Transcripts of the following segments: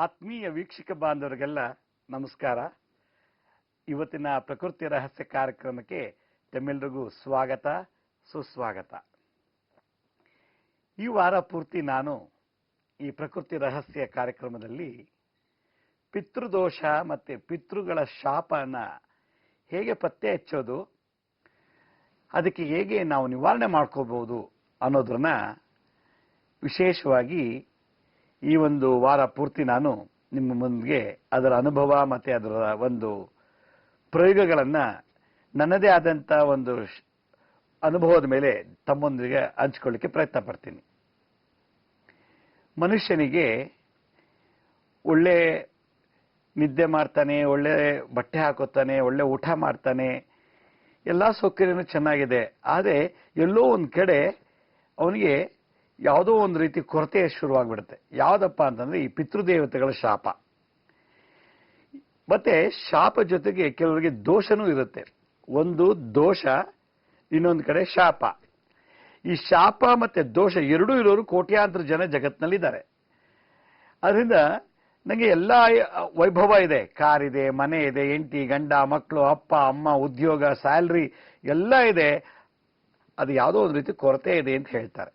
ಆತ್ಮೀಯ ವೀಕ್ಷಕ ಬಾಂಧವರಿಗೆಲ್ಲ ನಮಸ್ಕಾರ. ಇವತ್ತಿನ ಪ್ರಕೃತಿ ರಹಸ್ಯ ಕಾರ್ಯಕ್ರಮಕ್ಕೆ ತಮ್ಮೆಲ್ಲರಿಗೂ ಸ್ವಾಗತ, ಸುಸ್ವಾಗತ. ಈ ವಾರ ಪೂರ್ತಿ ನಾನು ಈ ಪ್ರಕೃತಿ ರಹಸ್ಯ ಕಾರ್ಯಕ್ರಮದಲ್ಲಿ ಪಿತೃದೋಷ ಮತ್ತು ಪಿತೃಗಳ ಶಾಪನ ಹೇಗೆ ಪತ್ತೆ ಹಚ್ಚೋದು, ಅದಕ್ಕೆ ಹೇಗೆ ನಾವು ನಿವಾರಣೆ ಮಾಡ್ಕೋಬಹುದು ಅನ್ನೋದನ್ನ ವಿಶೇಷವಾಗಿ ಈ ಒಂದು ವಾರ ಪೂರ್ತಿ ನಾನು ನಿಮ್ಮ ಮುಂದೆ ಅದರ ಅನುಭವ ಮತ್ತು ಅದರ ಒಂದು ಪ್ರಯೋಗಗಳನ್ನು ನನ್ನದೇ ಆದಂಥ ಒಂದು ಅನುಭವದ ಮೇಲೆ ತಮ್ಮೊಂದಿಗೆ ಹಂಚ್ಕೊಳ್ಳಿಕ್ಕೆ ಪ್ರಯತ್ನ ಪಡ್ತೀನಿ. ಮನುಷ್ಯನಿಗೆ ಒಳ್ಳೆ ನಿದ್ದೆ ಮಾಡ್ತಾನೆ, ಒಳ್ಳೆ ಬಟ್ಟೆ ಹಾಕೋತಾನೆ, ಒಳ್ಳೆ ಊಟ ಮಾಡ್ತಾನೆ, ಎಲ್ಲ ಸೌಕರ್ಯನೂ ಚೆನ್ನಾಗಿದೆ. ಆದರೆ ಎಲ್ಲೋ ಒಂದು ಕಡೆ ಅವನಿಗೆ ಯಾವುದೋ ಒಂದು ರೀತಿ ಕೊರತೆ ಶುರುವಾಗ್ಬಿಡುತ್ತೆ. ಯಾವುದಪ್ಪ ಅಂತಂದ್ರೆ ಈ ಪಿತೃದೇವತೆಗಳ ಶಾಪ. ಮತ್ತೆ ಶಾಪ ಜೊತೆಗೆ ಕೆಲವರಿಗೆ ದೋಷನೂ ಇರುತ್ತೆ. ಒಂದು ದೋಷ, ಇನ್ನೊಂದು ಕಡೆ ಶಾಪ. ಈ ಶಾಪ ಮತ್ತೆ ದೋಷ ಎರಡೂ ಇರೋರು ಕೋಟ್ಯಾಂತರ ಜನ ಜಗತ್ತಿನಲ್ಲಿದ್ದಾರೆ. ಅದರಿಂದ ನನಗೆ ಎಲ್ಲ ವೈಭವ ಇದೆ, ಕಾರ್ ಇದೆ, ಮನೆ ಇದೆ, ಹೆಂಡತಿ ಗಂಡ ಮಕ್ಕಳು, ಅಪ್ಪ ಅಮ್ಮ, ಉದ್ಯೋಗ, ಸ್ಯಾಲ್ರಿ ಎಲ್ಲ ಇದೆ, ಅದು ಯಾವುದೋ ಒಂದು ರೀತಿ ಕೊರತೆ ಇದೆ ಅಂತ ಹೇಳ್ತಾರೆ.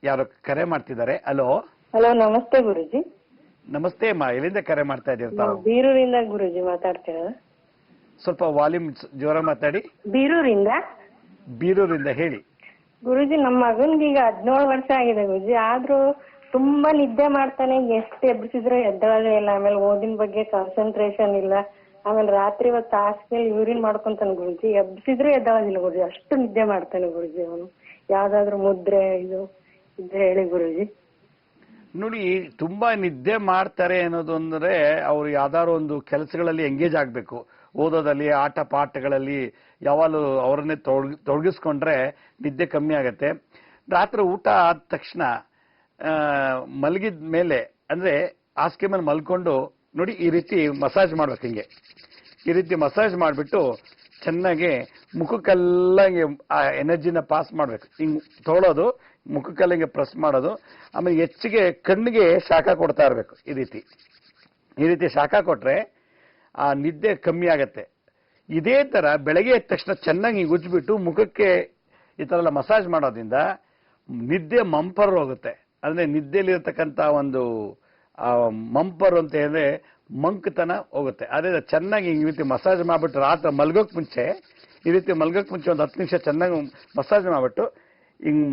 ಯಾರು ಕರೆ ಮಾಡ್ತಿದ್ದಾರೆ? ಹಲೋ. ಹಲೋ, ನಮಸ್ತೆ ಗುರುಜಿ. ನಮಸ್ತೆ ಅಮ್ಮ, ಎಲ್ಲಿಂದ ಕರೆ ಮಾಡ್ತಾ ಇದ್ದೀರಾ? ಬೀರೂರಿಂದ ಗುರುಜಿ ಮಾತಾಡ್ತೀರ. ಸ್ವಲ್ಪ ವಾಲ್ಯೂಮ್ ಜೋರ ಮಾತಾಡಿ. ಬೀರೂರಿಂದ ಹೇಳಿ ಗುರುಜಿ. ನಮ್ಮ ಮಗನ್ಗೆ ಈಗ 17 ವರ್ಷ ಆಗಿದೆ ಗುರುಜಿ. ಆದ್ರೂ ತುಂಬಾ ನಿದ್ದೆ ಮಾಡ್ತಾನೆ, ಎಷ್ಟು ಎಬ್ಬಿಸಿದ್ರು ಎದ್ದಳದೇ ಇಲ್ಲ. ಆಮೇಲೆ ಓದಿನ ಬಗ್ಗೆ ಕಾನ್ಸಂಟ್ರೇಷನ್ ಇಲ್ಲ. ಆಮೇಲೆ ರಾತ್ರಿ ಹೊತ್ತು ಹಾಸಿಗೆ ಯೂರಿನ್ ಮಾಡ್ಕೊಂತಾನೆ ಗುರುಜಿ. ಎಬ್ಬಿಸಿದ್ರು ಎದ್ದಳದಿಲ್ಲ ಗುರುಜಿ, ಅಷ್ಟು ನಿದ್ದೆ ಮಾಡ್ತಾನೆ ಗುರುಜಿ ಅವನು. ಯಾವ್ದಾದ್ರು ಮುದ್ರೆ ಇದು ಇದ್ರೆ ಹೇಳಿ ಗುರುಜಿ. ನೋಡಿ, ತುಂಬಾ ನಿದ್ದೆ ಮಾಡ್ತಾರೆ ಅನ್ನೋದಂದ್ರೆ ಅವ್ರು ಯಾವ್ದಾದ್ರು ಒಂದು ಕೆಲಸಗಳಲ್ಲಿ ಎಂಗೇಜ್ ಆಗ್ಬೇಕು. ಓದೋದಲ್ಲಿ, ಆಟ ಪಾಠಗಳಲ್ಲಿ ಯಾವಾಗಲೂ ಅವರನ್ನೇ ತೊಡಗಿಸ್ಕೊಂಡ್ರೆ ನಿದ್ದೆ ಕಮ್ಮಿ ಆಗತ್ತೆ. ರಾತ್ರಿ ಊಟ ಆದ ತಕ್ಷಣ ಮಲಗಿದ ಮೇಲೆ ಅಂದ್ರೆ ಹಾಸಿಗೆ ಮೇಲೆ ಮಲ್ಕೊಂಡು ನೋಡಿ, ಈ ರೀತಿ ಮಸಾಜ್ ಮಾಡ್ಬೇಕು. ಹಿಂಗೆ ಈ ರೀತಿ ಮಸಾಜ್ ಮಾಡಿಬಿಟ್ಟು ಚೆನ್ನಾಗಿ ಮುಖಕ್ಕೆಲ್ಲ ಹಿಂಗೆ ಆ ಎನರ್ಜಿನ ಪಾಸ್ ಮಾಡ್ಬೇಕು. ಹಿಂಗೆ ತೊಗೊಳೋದು, ಮುಖಕ್ಕೆಲ್ಲ ಹಿಂಗೆ ಪ್ರೆಸ್ ಮಾಡೋದು. ಆಮೇಲೆ ಹೆಚ್ಚಿಗೆ ಕಣ್ಣಿಗೆ ಶಾಖ ಕೊಡ್ತಾ ಇರಬೇಕು. ಈ ರೀತಿ ಶಾಖ ಕೊಟ್ರೆ ಆ ನಿದ್ದೆ ಕಮ್ಮಿ ಆಗತ್ತೆ. ಇದೇ ತರ ಬೆಳಗ್ಗೆ ಎದ್ದ ತಕ್ಷಣ ಚೆನ್ನಾಗಿ ಉಜ್ಜಿಬಿಟ್ಟು ಮುಖಕ್ಕೆ ಈ ತರ ಎಲ್ಲ ಮಸಾಜ್ ಮಾಡೋದ್ರಿಂದ ನಿದ್ದೆ ಮಂಪರ್ ಹೋಗುತ್ತೆ. ಅಂದ್ರೆ ನಿದ್ದೆಯಲ್ಲಿರ್ತಕ್ಕಂಥ ಒಂದು ಮಂಪರ್ ಅಂತ ಹೇಳಿದ್ರೆ ಮಂಕತನ ಹೋಗುತ್ತೆ. ಅದೇ ಚೆನ್ನಾಗಿ ಈ ರೀತಿ ಮಸಾಜ್ ಮಾಡ್ಬಿಟ್ಟು ರಾತ್ರಿ ಮಲ್ಗೋಕ್ ಮುಂಚೆ ಒಂದು 10 ನಿಮಿಷ ಚೆನ್ನಾಗಿ ಮಸಾಜ್ ಮಾಡ್ಬಿಟ್ಟು ಹಿಂಗ್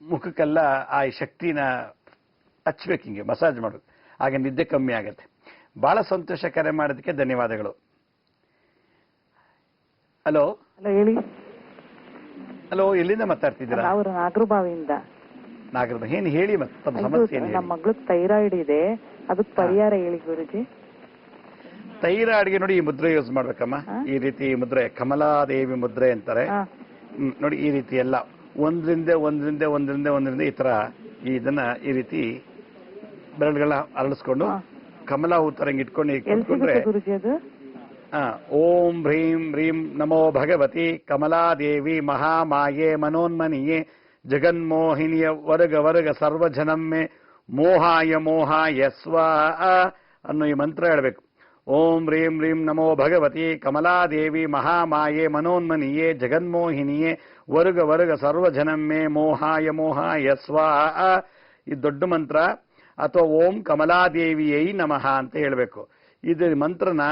ಮುಖಕ್ಕೆಲ್ಲ ಆ ಶಕ್ತಿನ ಹಚ್ಬೇಕು, ಹಿಂಗೆ ಮಸಾಜ್ ಮಾಡೋದು. ಹಾಗೆ ನಿದ್ದೆ ಕಮ್ಮಿ ಆಗತ್ತೆ. ಬಹಳ ಸಂತೋಷ, ಕರೆ ಮಾಡೋದಕ್ಕೆ ಧನ್ಯವಾದಗಳು. ಹಲೋ. ಹೇಳಿ. ಹಲೋ, ಎಲ್ಲಿಂದ ಮಾತಾಡ್ತಿದ್ದೀರಾ? ನಾಗರಬಾವಿಯಿಂದ. ಏನ್ ಹೇಳಿ, ಮತ್ತೆ ತಮ್ಮ ಸಮಸ್ಯೆ ಏನು? ನಮ್ಮ ಮಗಳಿಗೆ ಥೈರಾಯ್ಡ್ ಇದೆ, ಅದಕ್ಕೆ ಪರಿಹಾರ ಹೇಳಿ ಗುರುಜಿ. ಥೈರಾಯ್ಡ್ಗೆ ನೋಡಿ, ಈ ಮುದ್ರೆ ಯೂಸ್ ಮಾಡ್ಬೇಕಮ್ಮ. ಈ ರೀತಿ ಮುದ್ರೆ ಕಮಲಾದೇವಿ ಮುದ್ರೆ ಅಂತಾರೆ. ನೋಡಿ, ಈ ರೀತಿ ಎಲ್ಲ ಒಂದ್ರಿಂದ ಈ ತರ ಇದನ್ನ ಈ ರೀತಿ ಬೆರಳುಗಳನ್ನ ಅರಳಿಸ್ಕೊಂಡು ಕಮಲಾ ಹೂ ತರ ಇಟ್ಕೊಂಡು ಓಂ ಹ್ರೀಂ ಹ್ರೀಂ ನಮೋ ಭಗವತಿ ಕಮಲಾದೇವಿ ಮಹಾಮಾಯೆ ಮನೋನ್ಮನಿಯೇ ಜಗನ್ಮೋಹಿನಿಯ ವರ್ಗ ಸರ್ವಜನಮ್ಮೆ ಮೋಹಾಯ ಸ್ವಾಹ ಅನ್ನೋ ಈ ಮಂತ್ರ ಹೇಳ್ಬೇಕು. ಓಂ ಹ್ರೀಂ ಹ್ರೀಂ ನಮೋ ಭಗವತಿ ಕಮಲಾದೇವಿ ಮಹಾಮಾಯೆ ಮನೋನ್ಮನಿಯೇ ಜಗನ್ಮೋಹಿನಿಯೇ ವರ್ಗ ಸರ್ವಜನಮ್ಮೆ ಮೋಹಾಯ ಸ್ವಾಹ. ಈ ದೊಡ್ಡ ಮಂತ್ರ. ಅಥವಾ ಓಂ ಕಮಲಾದೇವಿಯೈ ನಮಃ ಅಂತ ಹೇಳಬೇಕು. ಇದು ಮಂತ್ರನ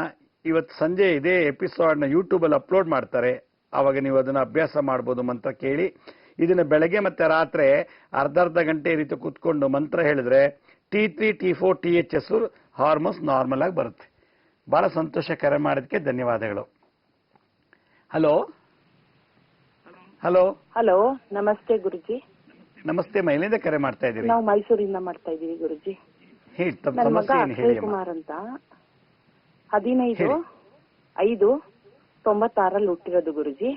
ಇವತ್ತು ಸಂಜೆ ಇದೇ ಎಪಿಸೋಡ್ನ ಯೂಟ್ಯೂಬಲ್ಲಿ ಅಪ್ಲೋಡ್ ಮಾಡ್ತಾರೆ. ಆವಾಗ ನೀವು ಅದನ್ನ ಅಭ್ಯಾಸ ಮಾಡ್ಬೋದು. ಮಂತ್ರ ಕೇಳಿ ಇದನ್ನ ಬೆಳಗ್ಗೆ ಮತ್ತೆ ರಾತ್ರಿ ಅರ್ಧ ಗಂಟೆ ಈ ರೀತಿ ಕೂತ್ಕೊಂಡು ಮಂತ್ರ ಹೇಳಿದ್ರೆ T3 T4 THS hormones normal ಆಗಿ ಬರುತ್ತೆ. ಬಹಳ ಸಂತೋಷ, ಕರೆ ಮಾಡೋದಕ್ಕೆ ಧನ್ಯವಾದಗಳು. ಹಲೋ. ಹಲೋ, ನಮಸ್ತೆ ಗುರುಜಿ. ನಮಸ್ತೆ, ಮೈಲಿಂದ ಕರೆ ಮಾಡ್ತಾ ಇದ್ದೀವಿ. ನಾವು ಮೈಸೂರಿಂದ ಮಾಡ್ತಾ ಇದೀವಿ ಗುರುಜಿ. ಹೇಳಿ, ತಮ್ಮ ನನ್ನ ಮಗ ಸಮಸ್ಯೆ ಏನು ಹೇಳಿ. ಅಕ್ಷಯ್ ಕುಮಾರ್ ಅಂತ 15/5/96 ಹುಟ್ಟಿರೋದು ಗುರುಜಿ.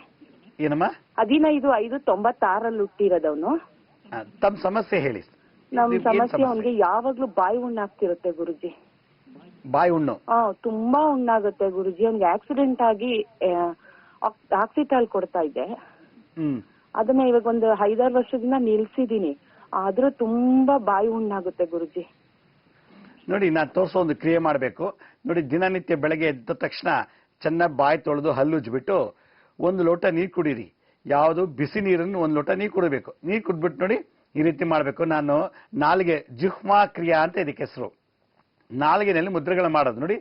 ಏನಮ್ಮ? 15/5/96 ಹುಟ್ಟಿರೋದವನು. ತಮ್ಮ ಸಮಸ್ಯೆ ಹೇಳಿ. ನಮ್ ಸಮಸ್ಯೆ ಅವನಿಗೆ ಯಾವಾಗ್ಲೂ ಬಾಯಿ ಹುಣ್ಣಾಗ್ತಿರುತ್ತೆ ಗುರುಜಿ. ಬಾಯಿ ಹುಣ್ಣು? ತುಂಬಾ ಹುಣ್ಣಾಗುತ್ತೆ ಗುರುಜಿ. ಅವ್ನಿಗೆ ಆಕ್ಸಿಡೆಂಟ್ ಆಗಿ ಆಕ್ಸಿಟಾಲ್ ಕೊಡ್ತಾ ಇದ್ದೆ. ಅದನ್ನ ಇವಾಗ ಒಂದು 5-6 ವರ್ಷದಿಂದ ನಿಲ್ಸಿದೀನಿ. ಆದ್ರೂ ತುಂಬಾ ಬಾಯಿ ಹುಣ್ಣಾಗುತ್ತೆ ಗುರುಜಿ. ನೋಡಿ ನಾನು ತೋರಿಸೋ ಒಂದು ಕ್ರಿಯೆ ಮಾಡಬೇಕು ನೋಡಿ. ದಿನನಿತ್ಯ ಬೆಳಗ್ಗೆ ಎದ್ದ ತಕ್ಷಣ ಚೆನ್ನಾಗಿ ಬಾಯಿ ತೊಳೆದು ಹಲ್ಲುಜ್ಬಿಟ್ಟು 1 ಲೋಟ ನೀರು ಕುಡೀರಿ. ಯಾವುದು ಬಿಸಿ ನೀರನ್ನು 1 ಲೋಟ ನೀರು ಕುಡಿಬೇಕು. ನೀರು ಕುಡ್ಬಿಟ್ಟು ನೋಡಿ ಈ ರೀತಿ ಮಾಡಬೇಕು. ನಾನು ನಾಲಿಗೆ ಜಿಹ್ವಾ ಕ್ರಿಯಾ ಅಂತ ಇದಕ್ಕೆ ಹೆಸರು. ನಾಲಿಗೆನಲ್ಲಿ ಮುದ್ರೆಗಳು ಮಾಡೋದು ನೋಡಿ.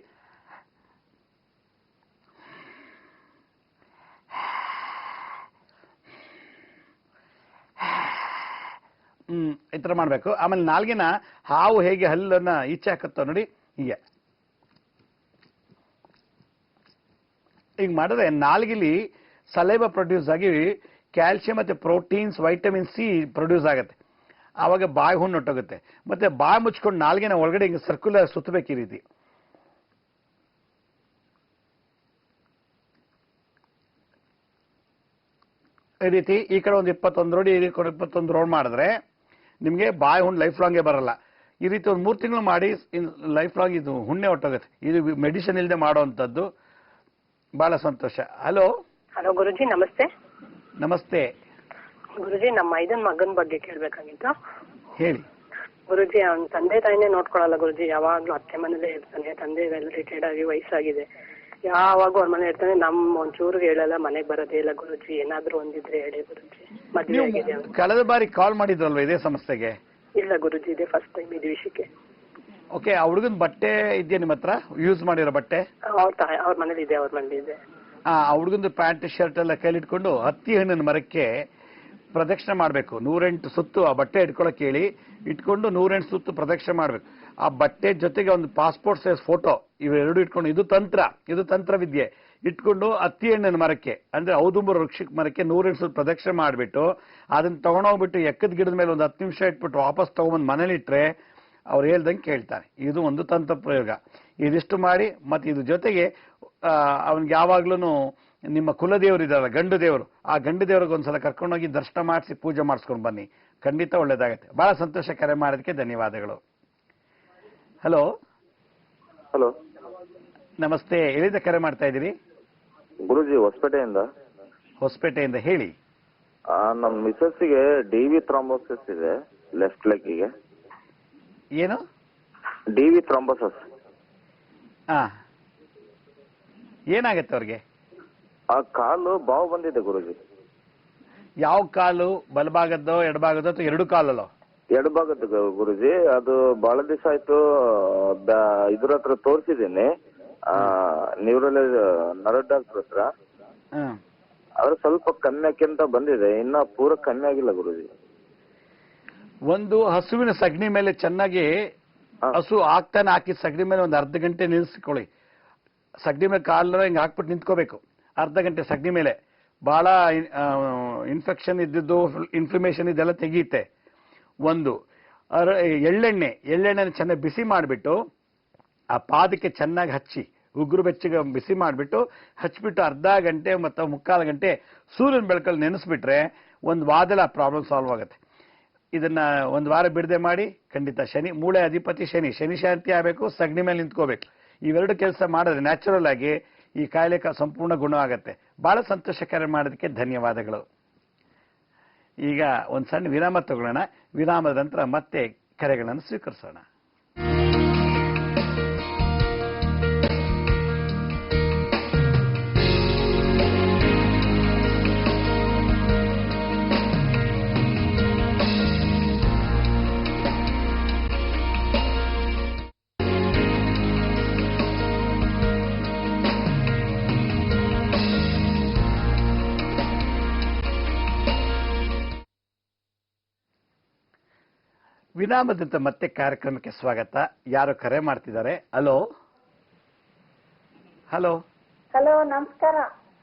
ಈ ತರ ಮಾಡ್ಬೇಕು. ಆಮೇಲೆ ನಾಲ್ಗೆನ ಹಾವು ಹೇಗೆ ಹಲ್ಲನ್ನ ಈಚೆ ಹಾಕುತ್ತೋ ನೋಡಿ ಹೀಗೆ ಈಗ ಮಾಡಿದ್ರೆ ನಾಲ್ಗೆಲಿ ಸಲೈವ ಪ್ರೊಡ್ಯೂಸ್ ಆಗಿ ಕ್ಯಾಲ್ಸಿಯಂ ಮತ್ತೆ ಪ್ರೋಟೀನ್ಸ್ ವೈಟಮಿನ್ ಸಿ ಪ್ರೊಡ್ಯೂಸ್ ಆಗುತ್ತೆ. ಆವಾಗ ಬಾಯಿ ಹುಣ್ಣು ಹೊಟ್ಟೋಗುತ್ತೆ. ಮತ್ತೆ ಬಾಯಿ ಮುಚ್ಕೊಂಡು ನಾಲ್ಗೆನ ಒಳಗಡೆ ಹಿಂಗೆ ಸರ್ಕ್ಯುಲರ್ ಸುತ್ತಬೇಕು ಈ ರೀತಿ. ಈ ರೀತಿ ಈ ಕಡೆ ಒಂದು 21 ರೋಡ್, ಈ ಕಡೆ 21 ರೋಡ್ ಮಾಡಿದ್ರೆ ನಿಮಗೆ ಬಾಯಿ ಹುಣ್ಣು ಲೈಫ್ ಲಾಂಗೇ ಬರಲ್ಲ. ಈ ರೀತಿ ಒಂದು 3 ತಿಂಗಳು ಮಾಡಿ ಲೈಫ್ ಲಾಂಗ್ ಇದು ಹುಣ್ಣೆ ಹೊಟ್ಟೋಗುತ್ತೆ. ಇದು ಮೆಡಿಸಿನ್ ಇಲ್ಲದೆ ಮಾಡುವಂಥದ್ದು. ಬಹಳ ಸಂತೋಷ. ಹಲೋ ಹಲೋ ಗುರುಜಿ, ನಮಸ್ತೆ. ನಮಸ್ತೆ ಗುರುಜಿ, ನಮ್ಮ ಮಗನ ಬಗ್ಗೆ ಕೇಳ್ಬೇಕಾಗಿತ್ತು. ಹೇಳಿ. ಗುರುಜಿ, ಅವ್ನ ತಂದೆ ತಾಯಿನೇ ನೋಡ್ಕೊಳಲ್ಲ ಗುರುಜಿ. ಯಾವಾಗ್ಲೂ ಅತ್ತೆ ಮನೇಲೇ ಇರ್ತಾನೆ. ತಂದೆ ಎಲ್ಲ ರಿಟೈರ್ಡ್ ಆಗಿ ವಯಸ್ಸಾಗಿದೆ. ಯಾವಾಗೂ ಅವ್ರ ಮನೆ ಇರ್ತಾನೆ. ಒಂಚೂರು ಹೇಳಲ್ಲ, ಮನೆಗ್ ಬರೋದೇ ಇಲ್ಲ ಗುರುಜಿ. ಏನಾದ್ರೂ ಒಂದಿದ್ರೆ ಹೇಳಿ ಗುರುಜಿ. ಮದ್ವೆ ಆಗಿದೆ ಅವ್ನು. ಕಳೆದ ಬಾರಿ ಕಾಲ್ ಮಾಡಿದ್ರಲ್ವಾ ಇದೇ ಸಮಸ್ಯೆಗೆ? ಇಲ್ಲ ಗುರುಜಿ, ಇದೇ ಫಸ್ಟ್ ಟೈಮ್ ಇದು ವಿಷಯಕ್ಕೆ. ಓಕೆ. ಆ ಹುಡುಗನ ಬಟ್ಟೆ ಇದೆಯಾ ನಿಮ್ಮ ಹತ್ರ? ಯೂಸ್ ಮಾಡಿರೋ ಬಟ್ಟೆ? ಅವ್ರ ಮನೇಲಿ ಇದೆ, ಅವ್ರ ಮನೇಲಿ ಇದೆ. ಆ ಹುಡುಗಂದು ಪ್ಯಾಂಟ್ ಶರ್ಟ್ ಎಲ್ಲ ಕೈಲಿಟ್ಕೊಂಡು ಹತ್ತಿ ಹಣ್ಣಿನ ಮರಕ್ಕೆ ಪ್ರದಕ್ಷಿಣೆ ಮಾಡಬೇಕು. 108 ಸುತ್ತು ಆ ಬಟ್ಟೆ ಇಟ್ಕೊಳಕ್ ಹೇಳಿ ಇಟ್ಕೊಂಡು 108 ಸುತ್ತು ಪ್ರದಕ್ಷಿಣೆ ಮಾಡಬೇಕು. ಆ ಬಟ್ಟೆ ಜೊತೆಗೆ ಒಂದು ಪಾಸ್ಪೋರ್ಟ್ ಸೈಜ್ ಫೋಟೋ ಇವೆರಡು ಇಟ್ಕೊಂಡು, ಇದು ತಂತ್ರವಿದ್ಯೆ ಇಟ್ಕೊಂಡು ಹತ್ತಿ ಹಣ್ಣಿನ ಮರಕ್ಕೆ ಅಂದ್ರೆ ಔದುಂಬರ ವೃಕ್ಷ ಮರಕ್ಕೆ 108 ಸುತ್ತು ಪ್ರದಕ್ಷಿಣೆ ಮಾಡಿಬಿಟ್ಟು ಅದನ್ನ ತಗೊಂಡೋಗ್ಬಿಟ್ಟು ಎಕ್ಕದ ಗಿಡದ ಮೇಲೆ ಒಂದು 10 ನಿಮಿಷ ಇಟ್ಬಿಟ್ಟು ವಾಪಸ್ ತಗೊಂಡ್ಬಂದು ಮನೇಲಿ ಇಟ್ರೆ ಅವ್ರು ಹೇಳ್ದಂಗೆ ಕೇಳ್ತಾರೆ. ಇದು ಒಂದು ತಂತ್ರ ಪ್ರಯೋಗ. ಇದಿಷ್ಟು ಮಾಡಿ ಮತ್ತೆ ಇದ್ರ ಜೊತೆಗೆ ಅವನಿಗೆ ಯಾವಾಗ್ಲೂ ನಿಮ್ಮ ಕುಲದೇವರು ಇದಾರಲ್ಲ, ಗಂಡು ದೇವರು, ಆ ಗಂಡು ದೇವ್ರಿಗೆ ಒಂದ್ಸಲ ಕರ್ಕೊಂಡೋಗಿ ದರ್ಶನ ಮಾಡಿಸಿ ಪೂಜೆ ಮಾಡಿಸ್ಕೊಂಡು ಬನ್ನಿ. ಖಂಡಿತ ಒಳ್ಳೇದಾಗತ್ತೆ. ಬಹಳ ಸಂತೋಷ. ಕರೆ ಮಾಡೋದಕ್ಕೆ ಧನ್ಯವಾದಗಳು. ಹಲೋ ಹಲೋ ನಮಸ್ತೆ. ಎಲ್ಲಿಂದ ಕರೆ ಮಾಡ್ತಾ ಇದ್ದೀರಿ? ಗುರುಜಿ, ಹೊಸಪೇಟೆಯಿಂದ. ಹೊಸಪೇಟೆಯಿಂದ ಹೇಳಿ. ನಮ್ಮ ಮಿಸಸ್ಸಿಗೆ ಡಿವಿ ಥ್ರಾಂಬೋಸಿಸ್ ಇದೆ ಲೆಫ್ಟ್ ಲೆಗ್ಗಿಗೆ. ಏನು? DV thrombosis. ಹಾ, ಏನಾಗತ್ತೆ ಅವ್ರಿಗೆ? ಆ ಕಾಲು ಬಾವು ಬಂದಿದೆ ಗುರುಜಿ. ಯಾವ ಕಾಲು? ಬಲಭಾಗದ್ದೋ ಎಡಭಾಗದ್ದೋ ಅಥವಾ ಎರಡು ಕಾಲಲ್ಲೋ? ಎಡಭಾಗದ್ದು ಗುರುಜಿ. ಅದು ಬಹಳ ದಿವಸ ಆಯ್ತು. ಇದ್ರ ಹತ್ರ ತೋರಿಸಿದ್ದೀನಿ, ನರ ಡಾಕ್ಟರ್ ಹತ್ರ. ಆದ್ರೆ ಸ್ವಲ್ಪ ಕಮ್ಮಿ ಆಕ್ಕಿಂತ ಬಂದಿದೆ, ಇನ್ನ ಪೂರ ಕಮ್ಮಿ ಆಗಿಲ್ಲ ಗುರುಜಿ. ಒಂದು ಹಸುವಿನ ಸಗಣಿ ಮೇಲೆ ಚೆನ್ನಾಗಿ ಹಸು ಹಾಕ್ತಾನೆ ಹಾಕಿ ಸಗಣಿ ಮೇಲೆ ಒಂದು ಅರ್ಧ ಗಂಟೆ ನಿಲ್ಲಿಸ್ಕೊಳ್ಳಿ. ಸಗಣಿ ಮೇಲೆ ಕಾಲ ಹಿಂಗೆ ಹಾಕ್ಬಿಟ್ಟು ನಿಂತ್ಕೋಬೇಕು ಅರ್ಧ ಗಂಟೆ ಸಗಣಿ ಮೇಲೆ. ಬಹಳ ಇನ್ಫೆಕ್ಷನ್ ಇದ್ದಿದ್ದು, ಇನ್ಫ್ಲಮೇಷನ್ ಇದೆಲ್ಲ ತೆಗೆಯುತ್ತೆ. ಒಂದು ಎಳ್ಳೆಣ್ಣೆ ಚೆನ್ನಾಗಿ ಬಿಸಿ ಮಾಡಿಬಿಟ್ಟು ಆ ಪಾದಕ್ಕೆ ಚೆನ್ನಾಗಿ ಹಚ್ಚಿ, ಉಗುರು ಬೆಚ್ಚಗೆ ಬಿಸಿ ಮಾಡಿಬಿಟ್ಟು ಹಚ್ಬಿಟ್ಟು ಅರ್ಧ ಗಂಟೆ ಮತ್ತು 3/4 ಗಂಟೆ ಸೂರ್ಯನ ಬೆಳಕಲ್ಲಿ ನೆನೆಸ್ಬಿಟ್ರೆ ಒಂದು ವಾರದಲ್ಲಿ ಆ ಪ್ರಾಬ್ಲಮ್ ಸಾಲ್ವ್ ಆಗುತ್ತೆ. ಇದನ್ನ ಒಂದು ವಾರ ಬಿಡದೆ ಮಾಡಿ. ಖಂಡಿತ ಮೂಳೆ ಅಧಿಪತಿ ಶನಿ ಶಾಂತಿ ಆಗಬೇಕು, ಸಗಣಿ ಮೇಲೆ ನಿಂತ್ಕೋಬೇಕು. ಇವೆರಡು ಕೆಲಸ ಮಾಡಿದ್ರೆ ನ್ಯಾಚುರಲ್ ಆಗಿ ಈ ಕಾಯಿಲೆ ಸಂಪೂರ್ಣ ಗುಣ ಆಗುತ್ತೆ. ಬಹಳ ಸಂತೋಷ. ಕರೆ ಮಾಡೋದಕ್ಕೆ ಧನ್ಯವಾದಗಳು. ಈಗ ಒಂದು ಸಣ್ಣ ವಿರಾಮ ತಗೊಳ್ಳೋಣ. ವಿರಾಮದ ನಂತರ ಮತ್ತೆ ಕರೆಗಳನ್ನು ಸ್ವೀಕರಿಸೋಣ. ವಿರಾಮದಂತ ಮತ್ತೆ ಕಾರ್ಯಕ್ರಮಕ್ಕೆ ಸ್ವಾಗತ. ಯಾರು ಕರೆ ಮಾಡ್ತಿದ್ದಾರೆ? ಹಲೋ ಹಲೋ ಹಲೋ, ನಮಸ್ಕಾರ.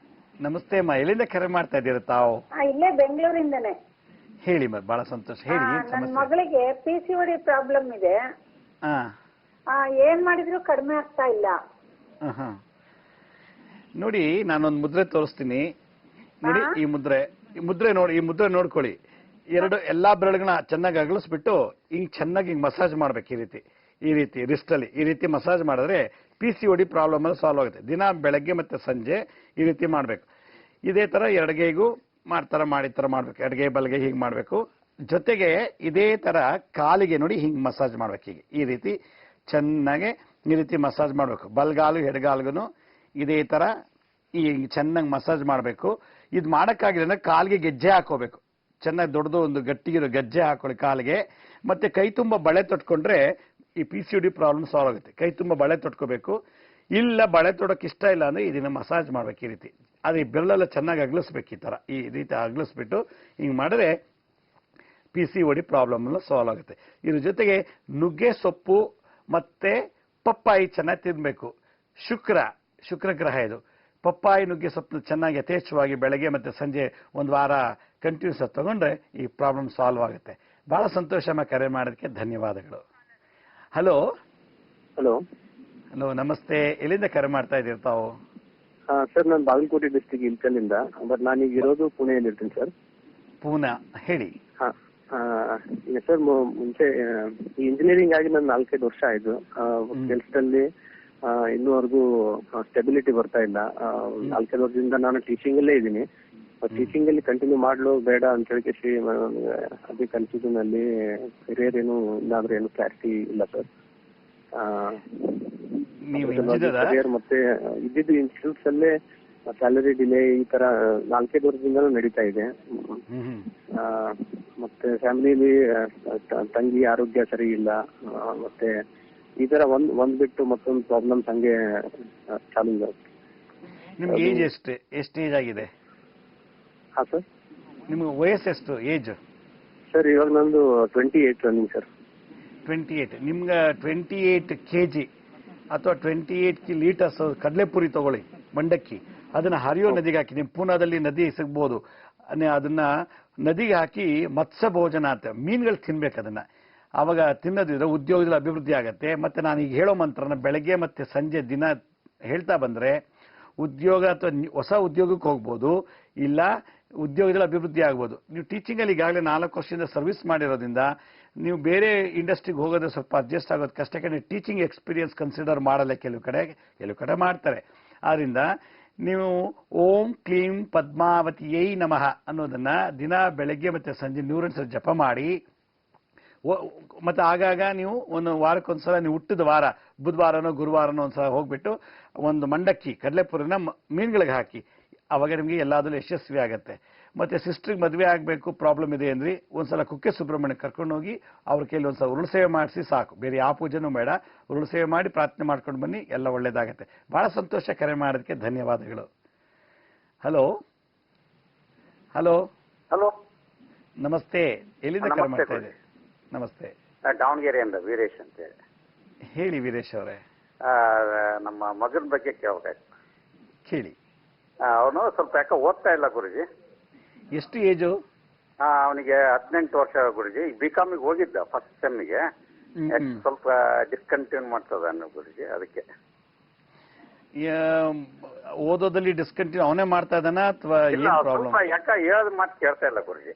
ನಮಸ್ತೆ ಅಮ್ಮ. ಎಲ್ಲಿಂದ ಕರೆ ಮಾಡ್ತಾ ಇದ್ದೀರಾ ತಾವು? ಇಲ್ಲೇ ಬೆಂಗಳೂರಿಂದನೇ. ಹೇಳಿ ಮ, ಬಹಳ ಸಂತೋಷ. ಹೇಳಿ. ನನ್ನ ಮಗಳಿಗೆ PCOD ಪ್ರಾಬ್ಲಮ್ ಇದೆ. ಏನ್ ಮಾಡಿದ್ರು ಕಡಿಮೆ ಆಗ್ತಾ ಇಲ್ಲ. ನೋಡಿ, ನಾನೊಂದು ಮುದ್ರೆ ತೋರಿಸ್ತೀನಿ ನೋಡಿ. ಈ ಮುದ್ರೆ ನೋಡ್ಕೊಳ್ಳಿ. ಎಲ್ಲಾ ಬೆರಳುಗಳನ್ನ ಚೆನ್ನಾಗಿ ಅಗಲಿಸ್ಬಿಟ್ಟು ಹಿಂಗ್ ಚೆನ್ನಾಗಿ ಹಿಂಗ್ ಮಸಾಜ್ ಮಾಡ್ಬೇಕು. ಈ ರೀತಿ ರಿಸ್ಟ್ ಅಲ್ಲಿ ಈ ರೀತಿ ಮಸಾಜ್ ಮಾಡಿದ್ರೆ PCOD ಪ್ರಾಬ್ಲಮ್ ಅಲ್ಲಿ ಸಾಲ್ವ್ ಆಗುತ್ತೆ. ದಿನ ಬೆಳಗ್ಗೆ ಮತ್ತೆ ಸಂಜೆ ಈ ರೀತಿ ಮಾಡ್ಬೇಕು. ಇದೇ ತರ ಎಡಗೈಗೂ ಮಾಡ್ಬೇಕು. ಎಡಗೈ ಬಲಗೈ ಹೀಗೆ ಮಾಡ್ಬೇಕು. ಜೊತೆಗೆ ಇದೇ ತರ ಕಾಲಿಗೆ ನೋಡಿ ಹಿಂಗ್ ಮಸಾಜ್ ಮಾಡ್ಬೇಕು. ಈ ರೀತಿ ಚೆನ್ನಾಗಿ ಈ ರೀತಿ ಮಸಾಜ್ ಮಾಡಬೇಕು. ಬಲ್ಗಾಲು ಎಡಗಾಲ್ಗೂ ಇದೇ ತರ ಈ ಚೆನ್ನಾಗಿ ಮಸಾಜ್ ಮಾಡಬೇಕು. ಇದು ಮಾಡೋಕ್ಕಾಗಿಲ್ಲ ಅಂದ್ರೆ ಕಾಲಿಗೆ ಗೆಜ್ಜೆ ಹಾಕೋಬೇಕು. ಚೆನ್ನಾಗಿ ದೊಡ್ಡದು ಒಂದು ಗಟ್ಟಿಗಿರೋ ಗೆಜ್ಜೆ ಹಾಕೊಳ್ಳಿ ಕಾಲಿಗೆ. ಮತ್ತೆ ಕೈ ತುಂಬ ಬಳೆ ತೊಟ್ಕೊಂಡ್ರೆ ಈ PCOD ಪ್ರಾಬ್ಲಮ್ ಸಾಲ್ವ್ ಆಗುತ್ತೆ. ಕೈ ತುಂಬ ಬಳೆ ತೊಟ್ಕೋಬೇಕು. ಇಲ್ಲ ಬಳೆ ತೊಡೋಕೆ ಇಷ್ಟ ಇಲ್ಲ ಅಂದ್ರೆ ಇದನ್ನ ಮಸಾಜ್ ಮಾಡ್ಬೇಕು ಈ ರೀತಿ. ಅದು ಈ ಬೆರಳೆಲ್ಲ ಚೆನ್ನಾಗಿ ಅಗಲಿಸ್ಬೇಕು. ಈ ರೀತಿ ಅಗಲಿಸ್ಬಿಟ್ಟು ಹಿಂಗೆ ಮಾಡಿದ್ರೆ PCOD ಪ್ರಾಬ್ಲಮ್ ಎಲ್ಲ ಸಾಲ್ವ್ ಆಗುತ್ತೆ. ಇದ್ರ ಜೊತೆಗೆ ನುಗ್ಗೆ ಸೊಪ್ಪು ಮತ್ತೆ ಪಪ್ಪಾಯಿ ಚೆನ್ನಾಗಿ ತಿನ್ಬೇಕು. ಶುಕ್ರ ಗ್ರಹ ಇದು. ಪಪ್ಪಾಯಿ ನುಗ್ಗೆ ಸೊಪ್ಪು ಚೆನ್ನಾಗಿ ಯಥೇಚ್ಛವಾಗಿ ಬೆಳಗ್ಗೆ ಮತ್ತೆ ಸಂಜೆ ಒಂದು ವಾರ ಕಂಟಿನ್ಯೂಸ್ ತಗೊಂಡ್ರೆ ಈ ಪ್ರಾಬ್ಲಮ್ ಸಾಲ್ವ್ ಆಗುತ್ತೆ. ಬಹಳ ಸಂತೋಷ ಕರೆ ಮಾಡೋದಕ್ಕೆ ಧನ್ಯವಾದಗಳು. ಹಲೋ ಹಲೋ ಹಲೋ ನಮಸ್ತೆ. ಎಲ್ಲಿಂದ ಕರೆ ಮಾಡ್ತಾ ಇದ್ದೀರಿ ತಾವು? ಸರ್ ನಾನು ಬಾಗಲಕೋಟೆ ಡಿಸ್ಟಿಕ್ ಇಲ್ಕಲ್ಲಿಂದ, ಬಟ್ ನಾನೀಗ ಇರೋದು ಪುಣೆಯಲ್ಲಿ ಇರ್ತೀನಿ ಸರ್. ಪೂನಾ, ಹೇಳಿ. ಈಗ ಸರ್ ಮುಂಚೆ ಇಂಜಿನಿಯರಿಂಗ್ ಆಗಿ ನಾನು 4-5 ವರ್ಷ ಆಯ್ತು. ಕೆಲಸದಲ್ಲಿ ಇನ್ನೂವರೆಗೂ ಸ್ಟೆಬಿಲಿಟಿ ಬರ್ತಾ ಇಲ್ಲ. 4-5 ವರ್ಷದಿಂದ ನಾನು ಟೀಚಿಂಗ್ ಅಲ್ಲೇ ಇದ್ದೀನಿ. ಟೀಚಿಂಗ್ ಅಲ್ಲಿ ಕಂಟಿನ್ಯೂ ಮಾಡ್ಲು ಬೇಡ ಅಂತ ಹೇಳಿ ಅದೇ ಕನ್ಫ್ಯೂಷನ್ ಅಲ್ಲಿ ಕರಿಯರ್ ಏನಾದ್ರೂ ಏನು ಕ್ಲಾರಿಟಿ ಇಲ್ಲ ಸರ್. ಕರಿಯರ್ ಮತ್ತೆ ಇದ್ದಿದ್ದು ಇನ್ಸ್ಟಿಟ್ಯೂಟ್ಸ್ ಅಲ್ಲೇ ಸ್ಯಾಲರಿ ಡಿಲೇ ಈ ತರ 4-5 ವರ್ಷದಿಂದಲೂ ನಡೀತಾ ಇದೆ. ಮತ್ತೆ ಫ್ಯಾಮಿಲಿಲಿ ತಂಗಿ ಆರೋಗ್ಯ ಸರಿ ಇಲ್ಲ. ಮತ್ತೆ ಈ ತರ ಒಂದ್ ಬಿಟ್ಟು ಮತ್ತೊಂದು ಪ್ರಾಬ್ಲಮ್ಸ್ ಹಂಗೆ ಚಾಲು ಇರುತ್ತೆ. ನಿಮ್ಗೆ ಏಜ್ ಎಷ್ಟು ಏಜ್ ಆಗಿದೆ? ಹಾ ಸರ್. ನಿಮ್ಗೆ ವಯಸ್ಸು ಎಷ್ಟು ಏಜ್? ಸರ್ ಇವಾಗ ನಂದು 28 ರನ್ನಿಂಗ್ ಸರ್. 28. ನಿಮ್ಗೆ 28 kg ಅಥವಾ 28 ಲೀಟರ್ಸ್ ಕಡಲೆಪುರಿ ತಗೊಳ್ಳಿ, ಮಂಡಕ್ಕಿ. ಅದನ್ನ ಹರಿಯೋ ನದಿಗೆ ಹಾಕಿ. ನಿಮ್ ಪೂನಾದಲ್ಲಿ ನದಿ ಸಿಗ್ಬೋದು. ಅದನ್ನ ನದಿಗೆ ಹಾಕಿ ಮತ್ಸ್ಯ ಭೋಜನ ಅಂತ ಮೀನುಗಳು ತಿನ್ಬೇಕು. ಅದನ್ನ ಅವಾಗ ತಿನ್ನೋದ್ರಿಂದ ಉದ್ಯೋಗದಲ್ಲಿ ಅಭಿವೃದ್ಧಿ ಆಗತ್ತೆ. ಮತ್ತೆ ನಾನು ಈಗ ಹೇಳೋ ಮಂತ್ರನ ಬೆಳಗ್ಗೆ ಮತ್ತೆ ಸಂಜೆ ದಿನ ಹೇಳ್ತಾ ಬಂದ್ರೆ ಉದ್ಯೋಗ ಅಥವಾ ಹೊಸ ಉದ್ಯೋಗಕ್ಕೆ ಹೋಗ್ಬೋದು, ಇಲ್ಲ ಉದ್ಯೋಗದಲ್ಲಿ ಅಭಿವೃದ್ಧಿ ಆಗ್ಬೋದು. ನೀವು ಟೀಚಿಂಗ್ ಅಲ್ಲಿ ಈಗಾಗಲೇ 4 ವರ್ಷದಿಂದ ಸರ್ವಿಸ್ ಮಾಡಿರೋದ್ರಿಂದ ನೀವು ಬೇರೆ ಇಂಡಸ್ಟ್ರಿಗೆ ಹೋಗೋದು ಸ್ವಲ್ಪ ಅಡ್ಜಸ್ಟ್ ಆಗೋದು ಕಷ್ಟ. ಯಾಕಂದ್ರೆ ಟೀಚಿಂಗ್ ಎಕ್ಸ್ಪೀರಿಯನ್ಸ್ ಕನ್ಸಿಡರ್ ಮಾಡಲ್ಲ ಕೆಲವು ಕಡೆ ಮಾಡ್ತಾರೆ. ಆದ್ರಿಂದ ನೀವು ಓಂ ಕ್ಲೀಂ ಪದ್ಮಾವತಿಯೈ ನಮಃ ಅನ್ನೋದನ್ನ ದಿನ ಬೆಳಗ್ಗೆ ಮತ್ತೆ ಸಂಜೆ 100 ಸಲ ಜಪ ಮಾಡಿ. ಮತ್ತೆ ಆಗಾಗ ನೀವು ಒಂದು ವಾರಕ್ಕೊಂದ್ಸಲ ನೀವು ಹುಟ್ಟಿದ ವಾರ ಬುಧವಾರನೋ ಗುರುವಾರನೋ ಒಂದ್ಸಲ ಹೋಗ್ಬಿಟ್ಟು ಒಂದು ಮಂಡಕ್ಕಿ ಕಡಲೆಪುರಿನ ಮೀನುಗಳಿಗೆ ಹಾಕಿ. ಅವಾಗ ನಿಮಗೆ ಎಲ್ಲಾದ್ರೂ ಯಶಸ್ವಿ ಆಗತ್ತೆ. ಮತ್ತೆ ಸಿಸ್ಟರ್ಗೆ ಮದುವೆ ಆಗಬೇಕು ಪ್ರಾಬ್ಲಮ್ ಇದೆ ಅಂದ್ರೆ ಒಂದ್ಸಲ ಕುಕ್ಕೆ ಸುಬ್ರಹ್ಮಣ್ಯ ಕರ್ಕೊಂಡು ಹೋಗಿ ಅವ್ರ ಕೈಲಿ ಒಂದ್ಸಲ ಉರುಳು ಸೇವೆ ಮಾಡಿಸಿ ಸಾಕು. ಬೇರೆ ಯಾವ ಪೂಜೆನೂ ಬೇಡ. ಉರುಳು ಸೇವೆ ಮಾಡಿ ಪ್ರಾರ್ಥನೆ ಮಾಡ್ಕೊಂಡು ಬನ್ನಿ, ಎಲ್ಲ ಒಳ್ಳೇದಾಗತ್ತೆ. ಬಹಳ ಸಂತೋಷ ಕರೆ ಮಾಡೋದಕ್ಕೆ ಧನ್ಯವಾದಗಳು. ಹಲೋ ಹಲೋ ಹಲೋ ನಮಸ್ತೆ. ಎಲ್ಲಿಂದ ಕರೆ ಮಾಡ್ತಾ ಇದೆ? ನಮಸ್ತೆ. ದಾವಣಗೆರೆಯಿಂದ ವೀರೇಶ್ ಅಂತ ಹೇಳಿ. ಹೇಳಿ ವೀರೇಶ್ ಅವರೇ. ನಮ್ಮ ಮಗನ ಬಗ್ಗೆ ಕೇಳಬೇಕು. ಕೇಳಿ. ಅವನು ಸ್ವಲ್ಪ ಯಾಕೆ ಓದ್ತಾ ಇಲ್ಲ ಗುರುಜಿ. ಎಷ್ಟು ಏಜು? ಅವನಿಗೆ 18 ವರ್ಷ ಗುರುಜಿ. BCom ಹೋಗಿದ್ದ ಫಸ್ಟ್ ಸೆಮ್ಮಿಗೆ. ಸ್ವಲ್ಪ ಡಿಸ್ಕಂಟಿನ್ಯೂ ಮಾಡ್ತದಾನೆ ಗುರುಜಿ. ಅದಕ್ಕೆ ಓದೋದಲ್ಲಿ ಡಿಸ್ಕಂಟಿನ್ಯೂ ಅವನೇ ಮಾಡ್ತಾ ಇದ್ದಾನ ಅಥವಾ ಏನ್ ಪ್ರಾಬ್ಲಮ್? ಯಾಕ ಹೇಳೋದ್ ಮಾತು ಕೇಳ್ತಾ ಇಲ್ಲ ಗುರುಜಿ.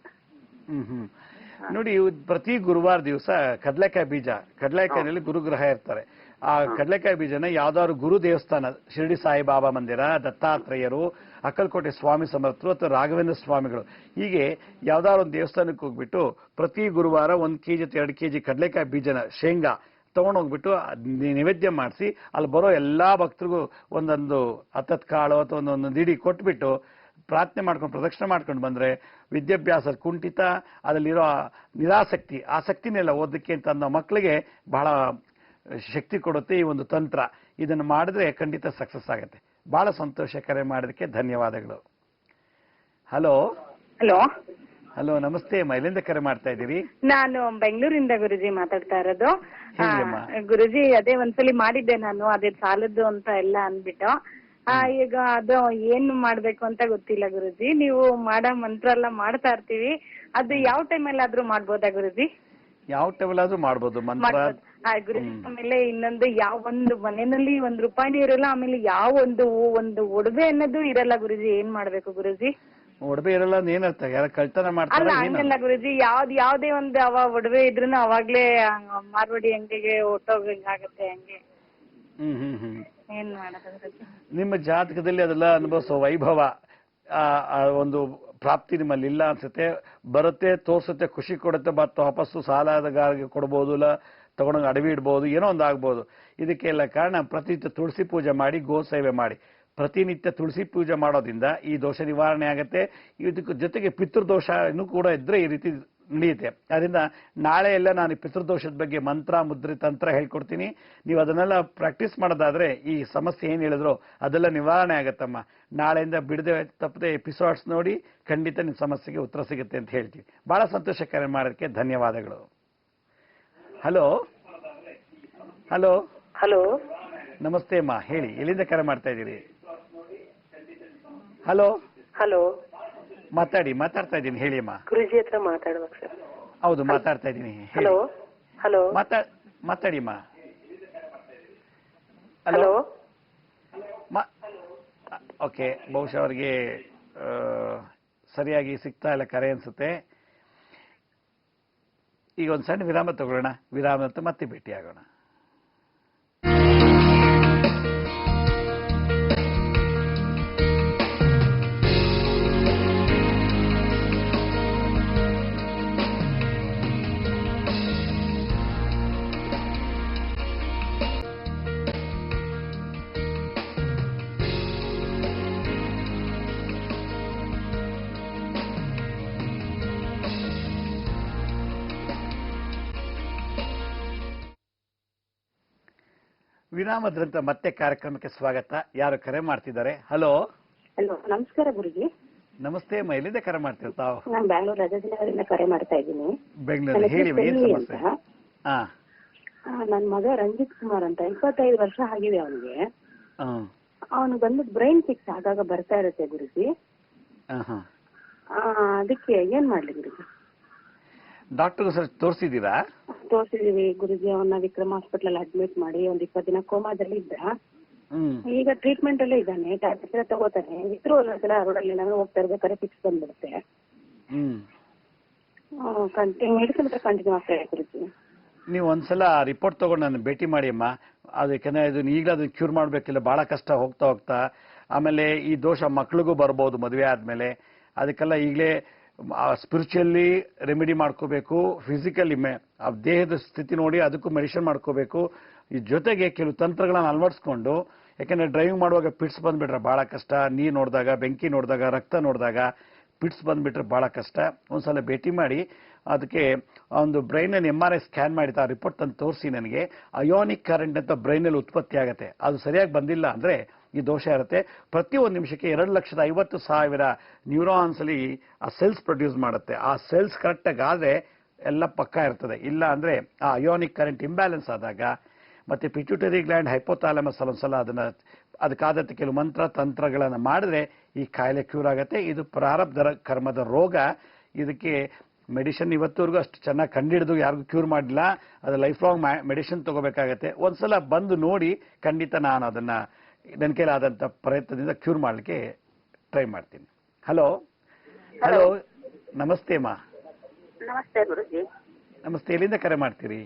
ನೋಡಿ, ಪ್ರತಿ ಗುರುವಾರ ದಿವಸ ಕಡಲೆಕಾಯಿನಲ್ಲಿ ಗುರುಗ್ರಹ ಇರ್ತಾರೆ. ಆ ಕಡಲೆಕಾಯಿ ಬೀಜನ ಯಾವ್ದಾದ್ರು ಗುರು ದೇವಸ್ಥಾನ, ಶಿರಡಿ ಸಾಯಿಬಾಬಾ ಮಂದಿರ, ದತ್ತಾತ್ರೇಯರು, ಅಕ್ಕಲಕೋಟೆ ಸ್ವಾಮಿ ಸಮರ್ಥರು ಅಥವಾ ರಾಘವೇಂದ್ರ ಸ್ವಾಮಿಗಳು, ಹೀಗೆ ಯಾವ್ದಾದ್ರು ಒಂದು ದೇವಸ್ಥಾನಕ್ಕೆ ಹೋಗ್ಬಿಟ್ಟು ಪ್ರತಿ ಗುರುವಾರ 1 kg ಅಥವಾ 2 kg ಕಡಲೆಕಾಯಿ ಬೀಜನ ಶೇಂಗಾ ತಗೊಂಡೋಗ್ಬಿಟ್ಟು ನೈವೇದ್ಯ ಮಾಡಿಸಿ ಅಲ್ಲಿ ಬರೋ ಎಲ್ಲಾ ಭಕ್ತರಿಗೂ ಒಂದೊಂದು ಹತ್ತತ್ತು ಕಾಳು ಅಥವಾ ಒಂದೊಂದು ದಿಡಿ ಕೊಟ್ಬಿಟ್ಟು ಪ್ರಾರ್ಥನೆ ಮಾಡ್ಕೊಂಡು ಪ್ರದಕ್ಷಿಣೆ ಮಾಡ್ಕೊಂಡು ಬಂದ್ರೆ ವಿದ್ಯಾಭ್ಯಾಸ ಕುಂಠಿತ, ಅದರಲ್ಲಿರೋ ನಿರಾಸಕ್ತಿ, ಆಸಕ್ತಿನೆಲ್ಲ ಓದಕ್ಕೆ ಅಂತ ಅನ್ನೋ ಮಕ್ಕಳಿಗೆ ಬಹಳ ಶಕ್ತಿ ಕೊಡುತ್ತೆ ಈ ಒಂದು ತಂತ್ರ. ಇದನ್ನು ಮಾಡಿದ್ರೆ ಖಂಡಿತ ಸಕ್ಸಸ್ ಆಗುತ್ತೆ. ಬಹಳ ಸಂತೋಷ ಕರೆ ಮಾಡೋದಕ್ಕೆ ಧನ್ಯವಾದಗಳು. ಹಲೋ ಹಲೋ ಹಲೋ ನಮಸ್ತೆ. ಎಲ್ಲಿಂದ ಕರೆ ಮಾಡ್ತಾ ಇದ್ದೀರಿ? ನಾನು ಬೆಂಗಳೂರಿಂದ ಗುರುಜಿ ಮಾತಾಡ್ತಾ ಇರೋದು. ಗುರುಜಿ ಅದೇ ಒಂದ್ಸಲಿ ಮಾಡಿದ್ದೆ ನಾನು, ಅದೇ ಸಾಲದ್ದು ಅಂತ ಎಲ್ಲ ಅಂದ್ಬಿಟ್ಟು. ಈಗ ಅದು ಏನು ಮಾಡ್ಬೇಕು ಅಂತ ಗೊತ್ತಿಲ್ಲ ಗುರುಜಿ. ನೀವು ಮಾಡೋ ಮಂತ್ರ ಎಲ್ಲ ಮಾಡ್ತಾ ಇರ್ತೀವಿ, ಅದು ಯಾವ ಟೈಮಲ್ಲಿ ಆದ್ರೂ ಮಾಡ್ಬೋದಾ ಗುರುಜಿ? ಯಾವ ಟೈಮಲ್ಲಿ ಆದ್ರೂ ಮಾಡ್ಬೋದು ಮಂತ್ರ ಗುರುಜಿ. ಆಮೇಲೆ ಇನ್ನೊಂದು ಯಾವ ಒಂದು ಮನೆಯಲ್ಲಿ ₹1 ಇರಲ್ಲ, ಆಮೇಲೆ ಯಾವ ಒಂದು ಒಡವೆ ಅನ್ನೋದು ಇರಲ್ಲ ಗುರುಜಿ. ಏನ್ ಮಾಡ್ಬೇಕು ಗುರುಜಿ? ಒಡವೆ ಇರಲ್ಲ ಏನರ್ಥ? ಯಾರ ಕಳ್ತನ ಮಾಡ್ತಾರ? ಅಲ್ಲ ಹಂಗಲ್ಲ ಗುರುಜಿ, ಯಾವ್ದೇ ಒಂದು ಒಡವೆ ಇದ್ರೂ ಅವಾಗ್ಲೇ ಮಾರ್ವಾಡಿ ಅಂಗಡಿಗೆ ಹೊಟ್ಟೋಗಂಗಾಗತ್ತೆ ಹಂಗೆ. ಏನ್ ಮಾಡೋದು? ನಿಮ್ಮ ಜಾತಕದಲ್ಲಿ ಅದೆಲ್ಲ ಅನುಭವಿಸೋ ವೈಭವ ಒಂದು ಪ್ರಾಪ್ತಿ ನಿಮ್ಮಲ್ಲಿ ಇಲ್ಲ ಅನ್ಸುತ್ತೆ. ಬರುತ್ತೆ, ತೋರ್ಸುತ್ತೆ, ಖುಷಿ ಕೊಡುತ್ತೆ, ಮತ್ತು ವಾಪಸ್ಸು ಸಾಲಗಾರರಿಗೆ ಕೊಡ್ಬೋದು, ಇಲ್ಲ ತಗೊಂಡೋಗಿ ಅಡವಿ ಇಡ್ಬೋದು, ಏನೋ ಒಂದು ಆಗ್ಬೋದು. ಇದಕ್ಕೆಲ್ಲ ಕಾರಣ ಪ್ರತಿನಿತ್ಯ ತುಳಸಿ ಪೂಜೆ ಮಾಡಿ, ಗೋ ಸೇವೆ ಮಾಡಿ. ಪ್ರತಿನಿತ್ಯ ತುಳಸಿ ಪೂಜೆ ಮಾಡೋದ್ರಿಂದ ಈ ದೋಷ ನಿವಾರಣೆ ಆಗುತ್ತೆ. ಇದಕ್ಕೆ ಜೊತೆಗೆ ಪಿತೃದೋಷನೂ ಕೂಡ ಇದ್ರೆ ಈ ರೀತಿ ನಡೆಯುತ್ತೆ. ಅದರಿಂದ ನಾಳೆ ಎಲ್ಲ ನಾನು ಪಿತೃದೋಷದ ಬಗ್ಗೆ ಮಂತ್ರ, ಮುದ್ರೆ, ತಂತ್ರ ಹೇಳ್ಕೊಡ್ತೀನಿ. ನೀವು ಅದನ್ನೆಲ್ಲ ಪ್ರಾಕ್ಟೀಸ್ ಮಾಡೋದಾದ್ರೆ ಈ ಸಮಸ್ಯೆ ಏನ್ ಹೇಳಿದ್ರು ಅದೆಲ್ಲ ನಿವಾರಣೆ ಆಗತ್ತಮ್ಮ. ನಾಳೆಯಿಂದ ಬಿಡದೆ ತಪ್ಪದೆ ಎಪಿಸೋಡ್ಸ್ ನೋಡಿ, ಖಂಡಿತ ನಿಮ್ಮ ಸಮಸ್ಯೆಗೆ ಉತ್ತರ ಸಿಗುತ್ತೆ ಅಂತ ಹೇಳ್ತೀವಿ. ಬಹಳ ಸಂತೋಷ ಕರೆ ಮಾಡೋದಕ್ಕೆ ಧನ್ಯವಾದಗಳು. ಹಲೋ ಹಲೋ ಹಲೋ, ನಮಸ್ತೆ ಅಮ್ಮ, ಹೇಳಿ, ಎಲ್ಲಿಂದ ಕರೆ ಮಾಡ್ತಾ ಇದ್ದೀರಿ? ಹಲೋ ಹಲೋ, ಮಾತಾಡ್ತಾ ಇದ್ದೀನಿ, ಹೇಳಿ ಅಮ್ಮ. ಗುರುಜಿ ಹತ್ರ ಮಾತಾಡ್ಬೇಕು ಸರ್. ಹೌದು, ಮಾತಾಡ್ತಾ ಇದ್ದೀನಿ. ಹಲೋ ಹಲೋ, ಮಾತಾಡಿ ಅಮ್ಮ. ಹಲೋ. ಓಕೆ, ಬಹುಶಃ ಅವರಿಗೆ ಸರಿಯಾಗಿ ಸಿಗ್ತಾ ಇಲ್ಲ ಕರೆ ಅನ್ಸುತ್ತೆ. ಈಗ ಒಂದು ಸಣ್ಣ ವಿರಾಮ ತಗೊಳ್ಳೋಣ. ವಿರಾಮ ಅಂತ ಮತ್ತೆ ಭೇಟಿ ಆಗೋಣ. ವಿರಾಮದ್ರಂತ ಮತ್ತೆ ಕಾರ್ಯಕ್ರಮಕ್ಕೆ ಸ್ವಾಗತ. ಯಾರು ಕರೆ ಮಾಡ್ತಿದ್ದಾರೆ? ಹಲೋ ಹಲೋ, ನಮಸ್ಕಾರ ಗುರುಜಿ. ನಮಸ್ತೆ ಅಮ್ಮ, ಎಲ್ಲಿಂದ ಕರೆ ಮಾಡ್ತಿರ್ತಾವ? ನಾನು ಬ್ಯಾಂಗ್ಳೂರ್ ರಾಜಾಜಿನಗರಿಂದ ಕರೆ ಮಾಡ್ತಾ ಇದ್ದೀನಿ. ಬೆಂಗಳೂರು, ಹೇಳಿ ಏನ್ ಸಮಸ್ಯೆ? ನನ್ನ ಮಗ ರಂಜಿತ್ ಕುಮಾರ್ ಅಂತ, 25 ವರ್ಷ ಆಗಿದೆ ಅವನಿಗೆ. ಅವನು ಬಂದ್ಬಿಟ್ಟು ಬ್ರೈನ್ ಫಿಕ್ಸ್ ಆಗಾಗ ಬರ್ತಾ ಇರುತ್ತೆ ಗುರುಜಿ. ಅದಕ್ಕೆ ಏನ್ ಮಾಡ್ಲಿ ಗುರುಜಿ? Doctor sir ತೋರಿಸಿದೀರಾ? ತೋರಿಸಿದೀವಿ ಗುರುಜಿ. ಅವನ್ನ ವಿಕ್ರಮ್ ಹಾಸ್ಪಿಟಲ್ ಅಡ್ಮಿಟ್ ಮಾಡಿ ಒಂದ್ 20 ದಿನ ಕೋಮಾದಲ್ಲಿ ಇದ್ದ. ಈಗ ಟ್ರೀಟ್ಮೆಂಟ್ ಅಲ್ಲೇ ಇದ್ದಾನೆ, ಟ್ಯಾಬ್ಲೆಟ್ಸ್ ಎಲ್ಲ ತಗೋತಾನೆ. ಇದ್ರು ಒಂದೊಂದ್ಸಲ ರೋಡಲ್ಲಿ ನಾನು ಹೋಗ್ತಾ ಇರ್ಬೇಕಾದ್ರೆ ಫಿಕ್ಸ್ ಬಂದ್ಬಿಡುತ್ತೆ. ಮೆಡಿಸಿನ್ ಹತ್ರ ಕಂಟಿನ್ಯೂ ಆಗ್ತಾ ಇದೆ ಗುರುಜಿ. ನೀವು ಒಂದ್ಸಲ ರಿಪೋರ್ಟ್ ತಗೊಂಡು ನಾನು ಭೇಟಿ ಮಾಡಿ ಅಮ್ಮ. ಅದಕ್ಕೆ ಇದನ್ನ ಈಗಲೇ ಅದನ್ನ ಕ್ಯೂರ್ ಮಾಡ್ಬೇಕಿಲ್ಲ, ಬಹಳ ಕಷ್ಟ ಹೋಗ್ತಾ. ಆಮೇಲೆ ಈ ದೋಷ ಮಕ್ಳಿಗೂ ಬರ್ಬೋದು ಮದುವೆ ಆದ್ಮೇಲೆ. ಅದಕ್ಕೆಲ್ಲ ಈಗಲೇ ಸ್ಪಿರಿಚುವಲಿ ರೆಮಿಡಿ ಮಾಡ್ಕೋಬೇಕು, ಫಿಸಿಕಲಿ ದೇಹದ ಸ್ಥಿತಿ ನೋಡಿ ಅದಕ್ಕೂ ಮೆಡಿಸಿನ್ ಮಾಡ್ಕೋಬೇಕು. ಈ ಜೊತೆಗೆ ಕೆಲವು ತಂತ್ರಗಳನ್ನ ಅಳವಡಿಸ್ಕೊಂಡು, ಯಾಕಂದ್ರೆ ಡ್ರೈವಿಂಗ್ ಮಾಡುವಾಗ ಪಿಟ್ಸ್ ಬಂದ್ಬಿಟ್ರೆ ಬಹಳ ಕಷ್ಟ. ನೀರು ನೋಡಿದಾಗ, ಬೆಂಕಿ ನೋಡಿದಾಗ, ರಕ್ತ ನೋಡಿದಾಗ ಪಿಟ್ಸ್ ಬಂದ್ಬಿಟ್ರೆ ಬಹಳ ಕಷ್ಟ. ಒಂದ್ಸಲ ಭೇಟಿ ಮಾಡಿ ಅದಕ್ಕೆ ಒಂದು ಬ್ರೈನ್ ಅನ್ನು MRI ಸ್ಕ್ಯಾನ್ ಮಾಡಿದ ರಿಪೋರ್ಟ್ ತಂದು ತೋರಿಸಿ ನನಗೆ. ಅಯೋನಿಕ್ ಕರೆಂಟ್ ಅಂತ ಬ್ರೈನಲ್ಲಿ ಉತ್ಪತ್ತಿ ಆಗುತ್ತೆ. ಅದು ಸರಿಯಾಗಿ ಬಂದಿಲ್ಲ ಅಂದ್ರೆ ಈ ದೋಷ ಇರುತ್ತೆ. ಪ್ರತಿ 1 ನಿಮಿಷಕ್ಕೆ 2,50,000 ನ್ಯೂರಾನ್ಸ್ ಅಲ್ಲಿ ಆ ಸೆಲ್ಸ್ ಪ್ರೊಡ್ಯೂಸ್ ಮಾಡುತ್ತೆ. ಆ ಸೆಲ್ಸ್ ಕರೆಕ್ಟಾಗಿ ಆದ್ರೆ ಎಲ್ಲ ಪಕ್ಕಾ ಇರ್ತದೆ. ಇಲ್ಲ ಅಂದ್ರೆ ಆ ಅಯೋನಿಕ್ ಕರೆಂಟ್ ಇಂಬ್ಯಾಲೆನ್ಸ್ ಆದಾಗ, ಮತ್ತೆ ಪಿಟ್ಯೂಟರಿ ಗ್ಲ್ಯಾಂಡ್, ಹೈಪೋಥಾಲಮಸ್ ಒಂದ್ಸಲ ಅದಕ್ಕಾದತ್ತೆ ಕೆಲವು ಮಂತ್ರ ತಂತ್ರಗಳನ್ನ ಮಾಡಿದ್ರೆ ಈ ಕಾಯಿಲೆ ಕ್ಯೂರ್ ಆಗುತ್ತೆ. ಇದು ಪ್ರಾರಬ್ಧ ಕರ್ಮದ ರೋಗ. ಇದಕ್ಕೆ ಮೆಡಿಸಿನ್ ಇವತ್ತವರೆಗೂ ಅಷ್ಟು ಚೆನ್ನಾಗಿ ಕಂಡಿಡಿದು ಯಾರಿಗೂ ಕ್ಯೂರ್ ಮಾಡಿಲ್ಲ. ಅದು ಲೈಫ್ ಲಾಂಗ್ ಮೆಡಿಸಿನ್ ತಗೋಬೇಕಾಗತ್ತೆ. ಒಂದ್ಸಲ ಬಂದು ನೋಡಿ, ಖಂಡಿತ ನಾನು ಅದನ್ನ ನನ್ನ ಕೈಲಾದಂತ ಪ್ರಯತ್ನದಿಂದ ಕ್ಯೂರ್ ಮಾಡ್ಲಿಕ್ಕೆ ಟ್ರೈ ಮಾಡ್ತೀನಿ. ಹಲೋ ಹಲೋ, ನಮಸ್ತೆ ಅಮ್ಮ. ನಮಸ್ತೆ ಗುರುಜಿ. ನಮಸ್ತೆ, ಎಲ್ಲಿಂದ ಕರೆ ಮಾಡ್ತೀರಿ?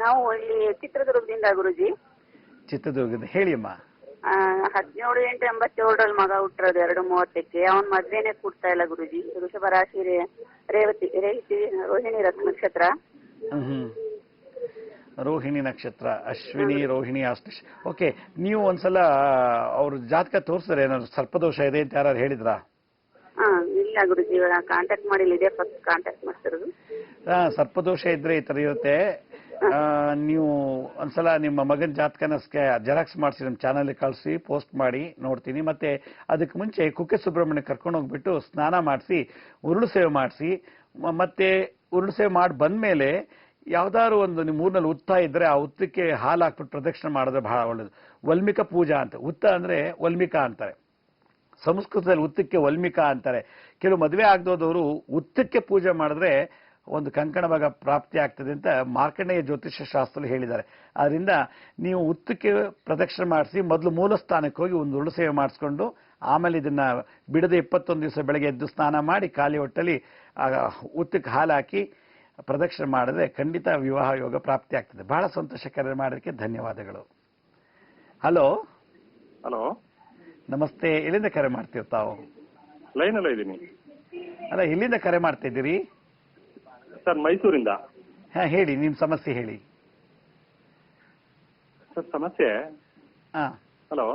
ನಾವು ಇಲ್ಲಿ ಚಿತ್ರದುರ್ಗದಿಂದ ಗುರುಜಿ. ಚಿತ್ರದುರ್ಗದ, ಹೇಳಿ ಅಮ್ಮ. 17/8/87 ಮಗ ಹುಟ್ಟಿರೋದು 2:30ಕ್ಕೆ. ಅವನ್ ಮದ್ವೆನೆ ಕೂಡ್ತಾ ಇಲ್ಲ ಗುರುಜಿ. ವೃಷಭ ರಾಶಿ, ರೇವತಿ ರೋಹಿಣಿ ನಕ್ಷತ್ರ. ರೋಹಿಣಿ ನಕ್ಷತ್ರ, ಅಶ್ವಿನಿ, ರೋಹಿಣಿ, ಆಶ್ಲೇಷ. ಓಕೆ, ನೀವು ಒಂದ್ಸಲ ಅವ್ರ ಜಾತಕ ತೋರಿಸಿದ್ರೆ ಏನಾದ್ರು ಸರ್ಪದೋಷ ಇದೆ ಅಂತ ಯಾರು ಹೇಳಿದ್ರಾ? ಇಲ್ಲ ಗುರುಜಿ, ಕಾಂಟ್ಯಾಕ್ಟ್ ಮಾಡಿಲ್ಲ, ಇದೇ ಫಸ್ಟ್ ಕಾಂಟ್ಯಾಕ್ಟ್ ಮಾಡ್ತಿರೋದು. ಸರ್ಪದೋಷ ಇದ್ರೆ ಈ ತರ ಇರುತ್ತೆ. ನೀವು ಒಂದ್ಸಲ ನಿಮ್ಮ ಮಗನ ಜಾತಕನ ಜೆರಾಕ್ಸ್ ಮಾಡಿಸಿ ನಮ್ಮ ಚಾನಲ್ ಕಳಿಸಿ, ಪೋಸ್ಟ್ ಮಾಡಿ ನೋಡ್ತೀನಿ. ಮತ್ತೆ ಅದಕ್ಕೆ ಮುಂಚೆ ಕುಕ್ಕೆ ಸುಬ್ರಹ್ಮಣ್ಯ ಕರ್ಕೊಂಡು ಹೋಗ್ಬಿಟ್ಟು ಸ್ನಾನ ಮಾಡಿಸಿ, ಉರುಳು ಸೇವೆ ಮಾಡಿಸಿ, ಮತ್ತೆ ಉರುಳು ಸೇವೆ ಮಾಡಿ ಬಂದ್ಮೇಲೆ ಯಾವ್ದಾದ್ರು ಒಂದು ನಿಮ್ಮ ಊರಿನಲ್ಲಿ ಉತ್ತ ಇದ್ರೆ ಆ ಉತ್ತಕ್ಕೆ ಹಾಲು ಹಾಕ್ಬಿಟ್ಟು ಪ್ರದಕ್ಷಿಣೆ ಮಾಡಿದ್ರೆ ಬಹಳ ಒಳ್ಳೇದು. ವಲ್ಮಿಕ ಪೂಜಾ ಅಂತ. ಉತ್ತ ಅಂದ್ರೆ ವಲ್ಮಿಕಾ ಅಂತಾರೆ ಸಂಸ್ಕೃತದಲ್ಲಿ, ಉತ್ತಕ್ಕೆ ವಲ್ಮಿಕಾ ಅಂತಾರೆ. ಕೆಲವು ಮದುವೆ ಆಗದೋದವರು ಉತ್ತಕ್ಕೆ ಪೂಜೆ ಮಾಡಿದ್ರೆ ಒಂದು ಕಂಕಣ ಭಾಗ ಪ್ರಾಪ್ತಿ ಆಗ್ತದೆ ಅಂತ ಮಾರ್ಕಂಡೇಯ ಜ್ಯೋತಿಷ್ಯ ಶಾಸ್ತ್ರದಲ್ಲಿ ಹೇಳಿದ್ದಾರೆ. ಆದ್ರಿಂದ ನೀವು ಉತ್ತಕ್ಕೆ ಪ್ರದಕ್ಷಿಣೆ ಮಾಡಿಸಿ, ಮೊದಲು ಮೂಲ ಸ್ಥಾನಕ್ಕೆ ಹೋಗಿ ಒಂದು ಉರುಳು ಸೇವೆ ಮಾಡಿಸ್ಕೊಂಡು, ಆಮೇಲೆ ಇದನ್ನ ಬಿಡದೆ 21 ದಿವಸ ಬೆಳಗ್ಗೆ ಎದ್ದು ಸ್ನಾನ ಮಾಡಿ ಖಾಲಿ ಹೊಟ್ಟೆಲಿ ಉತ್ತಕ್ಕೆ ಹಾಲು ಹಾಕಿ ಪ್ರದಕ್ಷಿಣೆ ಮಾಡಿದ್ರೆ ಖಂಡಿತ ವಿವಾಹ ಯೋಗ ಪ್ರಾಪ್ತಿ ಆಗ್ತದೆ. ಬಹಳ ಸಂತೋಷ. ಕರೆ ಮಾಡೋದಕ್ಕೆ ಧನ್ಯವಾದಗಳು. ಹಲೋ ಹಲೋ, ನಮಸ್ತೆ, ಎಲ್ಲಿಂದ ಕರೆ ಮಾಡ್ತಿರ್ತಾವು? ಲೈನ್ ಅಲ್ಲ ಇದ್ದೀನಿ. ಅಲ್ಲ, ಎಲ್ಲಿಂದ ಕರೆ ಮಾಡ್ತಾ ಇದ್ದೀರಿ? ಸರ್, ಮೈಸೂರಿಂದ. ಹೇಳಿ, ನಿಮ್ ಸಮಸ್ಯೆ ಹೇಳಿ. ಸರ್ ಸಮಸ್ಯೆ. ಹಲೋ,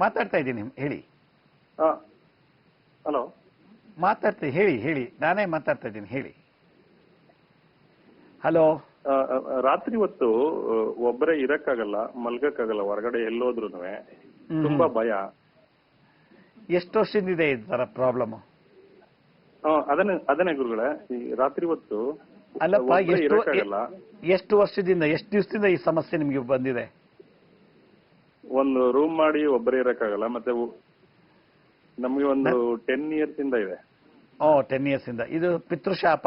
ಮಾತಾಡ್ತಾ ಇದ್ದೀನಿ, ಹೇಳಿ. ಹಲೋ, ಹೇಳಿ, ನಾನೇ ಮಾತಾಡ್ತಾ ಇದ್ದೀನಿ, ಹೇಳಿ. ಹಲೋ. ರಾತ್ರಿ ಹೊತ್ತು ಒಬ್ಬರೇ ಇರಕ್ಕಾಗಲ್ಲ, ಮಲ್ಗಕ್ಕಾಗಲ್ಲ, ಹೊರಗಡೆ ಎಲ್ಲೋದ್ರು ತುಂಬಾ ಭಯ. ಎಷ್ಟು ವರ್ಷದಿಂದ ಈ ತರ ಪ್ರಾಬ್ಲಮ್? ಅದನ್ನೇ ಗುರುಗಳೇ, ಈ ರಾತ್ರಿ ಹೊತ್ತು ಅಲ್ಲಪ್ಪ, ಇರಕ್ಕಾಗಲ್ಲ. ಎಷ್ಟು ವರ್ಷದಿಂದ, ಎಷ್ಟು ದಿವಸದಿಂದ ಈ ಸಮಸ್ಯೆ ನಿಮ್ಗೆ ಬಂದಿದೆ? ಒಂದು ರೂಮ್ ಮಾಡಿ ಒಬ್ಬರೇ ಇರಕ್ಕಾಗಲ್ಲ, ಮತ್ತೆ ನಮ್ಗೆ ಒಂದು 10 years ಇಂದ ಇದೆ. 10 years ಇಂದ. ಇದು ಪಿತೃಶಾಪ,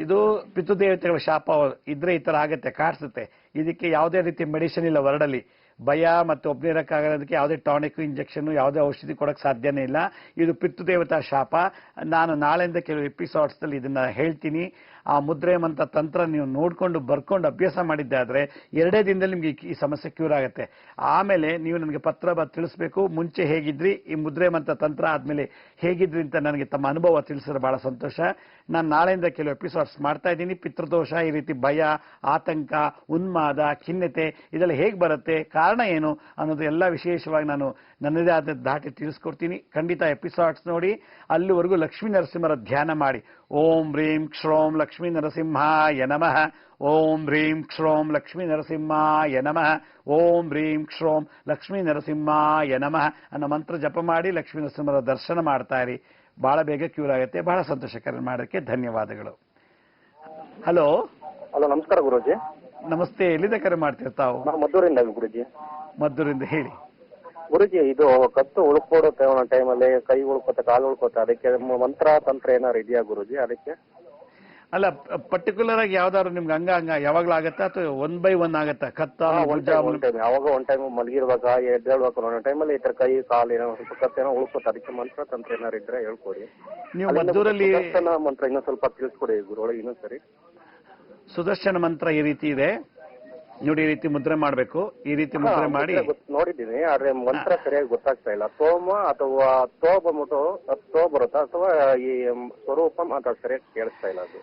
ಇದು ಪಿತೃದೇವತೆಗಳ ಶಾಪ ಇದ್ರೆ ಈ ತರ ಆಗತ್ತೆ, ಕಾಡ್ಸುತ್ತೆ. ಇದಕ್ಕೆ ಯಾವುದೇ ರೀತಿ ಮೆಡಿಸಿನ್ ಇಲ್ಲ ವರ್ಡಲ್ಲಿ. ಭಯ ಮತ್ತು ಒಬ್ಬನೇ ಇರಕ್ಕಾಗೋದಕ್ಕೆ ಯಾವುದೇ ಟಾನಿಕ್, ಇಂಜೆಕ್ಷನ್, ಯಾವುದೇ ಔಷಧಿ ಕೊಡಕ್ ಸಾಧ್ಯನೇ ಇಲ್ಲ. ಇದು ಪಿತೃದೇವತಾ ಶಾಪ. ನಾನು ನಾಳೆಯಿಂದ ಕೆಲವು ಎಪಿಸೋಡ್ಸ್ ನಲ್ಲಿ ಇದನ್ನ ಹೇಳ್ತೀನಿ. ಆ ಮುದ್ರೆ ಮಂತ್ರ ತಂತ್ರ ನೀವು ನೋಡ್ಕೊಂಡು ಬರ್ಕೊಂಡು ಅಭ್ಯಾಸ ಮಾಡಿದ್ದಾದ್ರೆ 2 ದಿನದಲ್ಲಿ ನಿಮ್ಗೆ ಈ ಸಮಸ್ಯೆ ಕ್ಯೂರ್ ಆಗುತ್ತೆ. ಆಮೇಲೆ ನೀವು ನನಗೆ ಪತ್ರ ತಿಳಿಸ್ಬೇಕು, ಮುಂಚೆ ಹೇಗಿದ್ರಿ, ಈ ಮುದ್ರೆ ಮಂತ್ರ ತಂತ್ರ ಆದ್ಮೇಲೆ ಹೇಗಿದ್ರಿ ಅಂತ ನನಗೆ ತಮ್ಮ ಅನುಭವ ತಿಳಿಸಿದ್ರೆ ಬಹಳ ಸಂತೋಷ. ನಾನು ನಾಳೆಯಿಂದ ಕೆಲವು ಎಪಿಸೋಡ್ಸ್ ಮಾಡ್ತಾ ಇದ್ದೀನಿ. ಪಿತೃದೋಷ, ಈ ರೀತಿ ಭಯ, ಆತಂಕ, ಉನ್ಮಾದ, ಖಿನ್ನತೆ ಇದೆಲ್ಲ ಹೇಗೆ ಬರುತ್ತೆ, ಕಾರಣ ಏನು ಅನ್ನೋದು ಎಲ್ಲ ವಿಶೇಷವಾಗಿ ನಾನು ನನ್ನದೇ ಆದ ದಾಟಿ ತಿಳಿಸ್ಕೊಡ್ತೀನಿ. ಖಂಡಿತ ಎಪಿಸೋಡ್ಸ್ ನೋಡಿ. ಅಲ್ಲಿವರೆಗೂ ಲಕ್ಷ್ಮೀ ನರಸಿಂಹರ ಧ್ಯಾನ ಮಾಡಿ. ಓಂ ಹ್ರೀಂ ಕ್ಷೋಂ ಲಕ್ಷ್ಮೀ ನರಸಿಂಹಾಯ ನಮಃ. ಓಂ ಹ್ರೀಂ ಕ್ಷೋಂ ಲಕ್ಷ್ಮೀ ನರಸಿಂಹಾಯ ನಮಃ. ಓಂ ಹ್ರೀಂ ಕ್ಷೋಂ ಲಕ್ಷ್ಮೀ ನರಸಿಂಹಾಯ ನಮಃ ಅನ್ನೋ ಮಂತ್ರ ಜಪ ಮಾಡಿ ಲಕ್ಷ್ಮೀ ನರಸಿಂಹರ ದರ್ಶನ ಮಾಡ್ತಾ ಇರಿ. ಬಹಳ ಬೇಗ ಕ್ಯೂರ್ ಆಗುತ್ತೆ. ಬಹಳ ಸಂತೋಷಕರ ಮಾಡೋಕ್ಕೆ ಧನ್ಯವಾದಗಳು. ಹಲೋ. ನಮಸ್ಕಾರ ಗುರುಜಿ. ನಮಸ್ತೆ. ಎಲ್ಲಿಂದ ಕರೆ ಮಾಡ್ತಿರ್ತಾವು? ಮದ್ದೂರಿಂದ ಗುರುಜಿ. ಮದ್ದೂರಿಂದ, ಹೇಳಿ ಗುರುಜಿ. ಇದು ಕತ್ತು ಉಳ್ಕೊಡುತ್ತೆ ಒಂದೊಂದು ಟೈಮಲ್ಲಿ, ಕೈ ಉಳ್ಕೋತೆ, ಕಾಲು ಉಳ್ಕೋತೆ, ಅದಕ್ಕೆ ಮಂತ್ರ ತಂತ್ರ ಏನಾರು ಇದೆಯಾ ಗುರುಜಿ ಅದಕ್ಕೆ? ಅಲ್ಲ, ಪರ್ಟಿಕ್ಯುಲರ್ ಆಗಿ ಯಾವ್ದಾದ್ರು ನಿಮ್ಗೆ ಹಂಗ ಯಾವಾಗ್ಲೂ ಆಗತ್ತಾ ಅಥವಾ 1 by 1 ಆಗತ್ತಾ? ಕತ್ತ ಯಾವಾಗ ಒಂದ್ ಟೈಮ್ ಮಲಗಿರುವಾಗ ಎದ್ದೇಳ್ಬೇಕು, ಒಂದೊಂದು ಟೈಮಲ್ಲಿ ಈ ತರ ಕೈ ಕಾಲು ಏನೋ ಸ್ವಲ್ಪ ಕತ್ತೇನೋ ಉಳ್ಕೋತೆ, ಅದಕ್ಕೆ ಮಂತ್ರ ತಂತ್ರ ಏನಾರು ಇದ್ರೆ ಹೇಳ್ಕೊಡಿ. ನೀವು ಮದ್ದೂರಲ್ಲಿ ಮಂತ್ರ ಇನ್ನೂ ಸ್ವಲ್ಪ ತಿಳಿಸ್ಕೊಡಿ ಗುರುಗಳಿಗೆ ಇನ್ನೂ ಸರಿ. ಸುದರ್ಶನ ಮಂತ್ರ ಈ ರೀತಿ ಇದೆ ನೋಡಿ. ಈ ರೀತಿ ಮುದ್ರೆ ಮಾಡ್ಬೇಕು. ಈ ರೀತಿ ಮುದ್ರೆ ಮಾಡಿ ನೋಡಿದ್ದೀನಿ, ಆದ್ರೆ ಮಂತ್ರ ಸರಿಯಾಗಿ ಗೊತ್ತಾಗ್ತಾ ಇಲ್ಲ. ಸೋಮ ಅಥವಾ ತೋ ಬಂದ್ಬಿಟ್ಟು ತೋ ಬರುತ್ತಾ ಅಥವಾ ಈ ಸ್ವರೂಪ ಅಂತ ಸರಿಯಾಗಿ ಕೇಳಿಸ್ತಾ ಇಲ್ಲ ಅದು.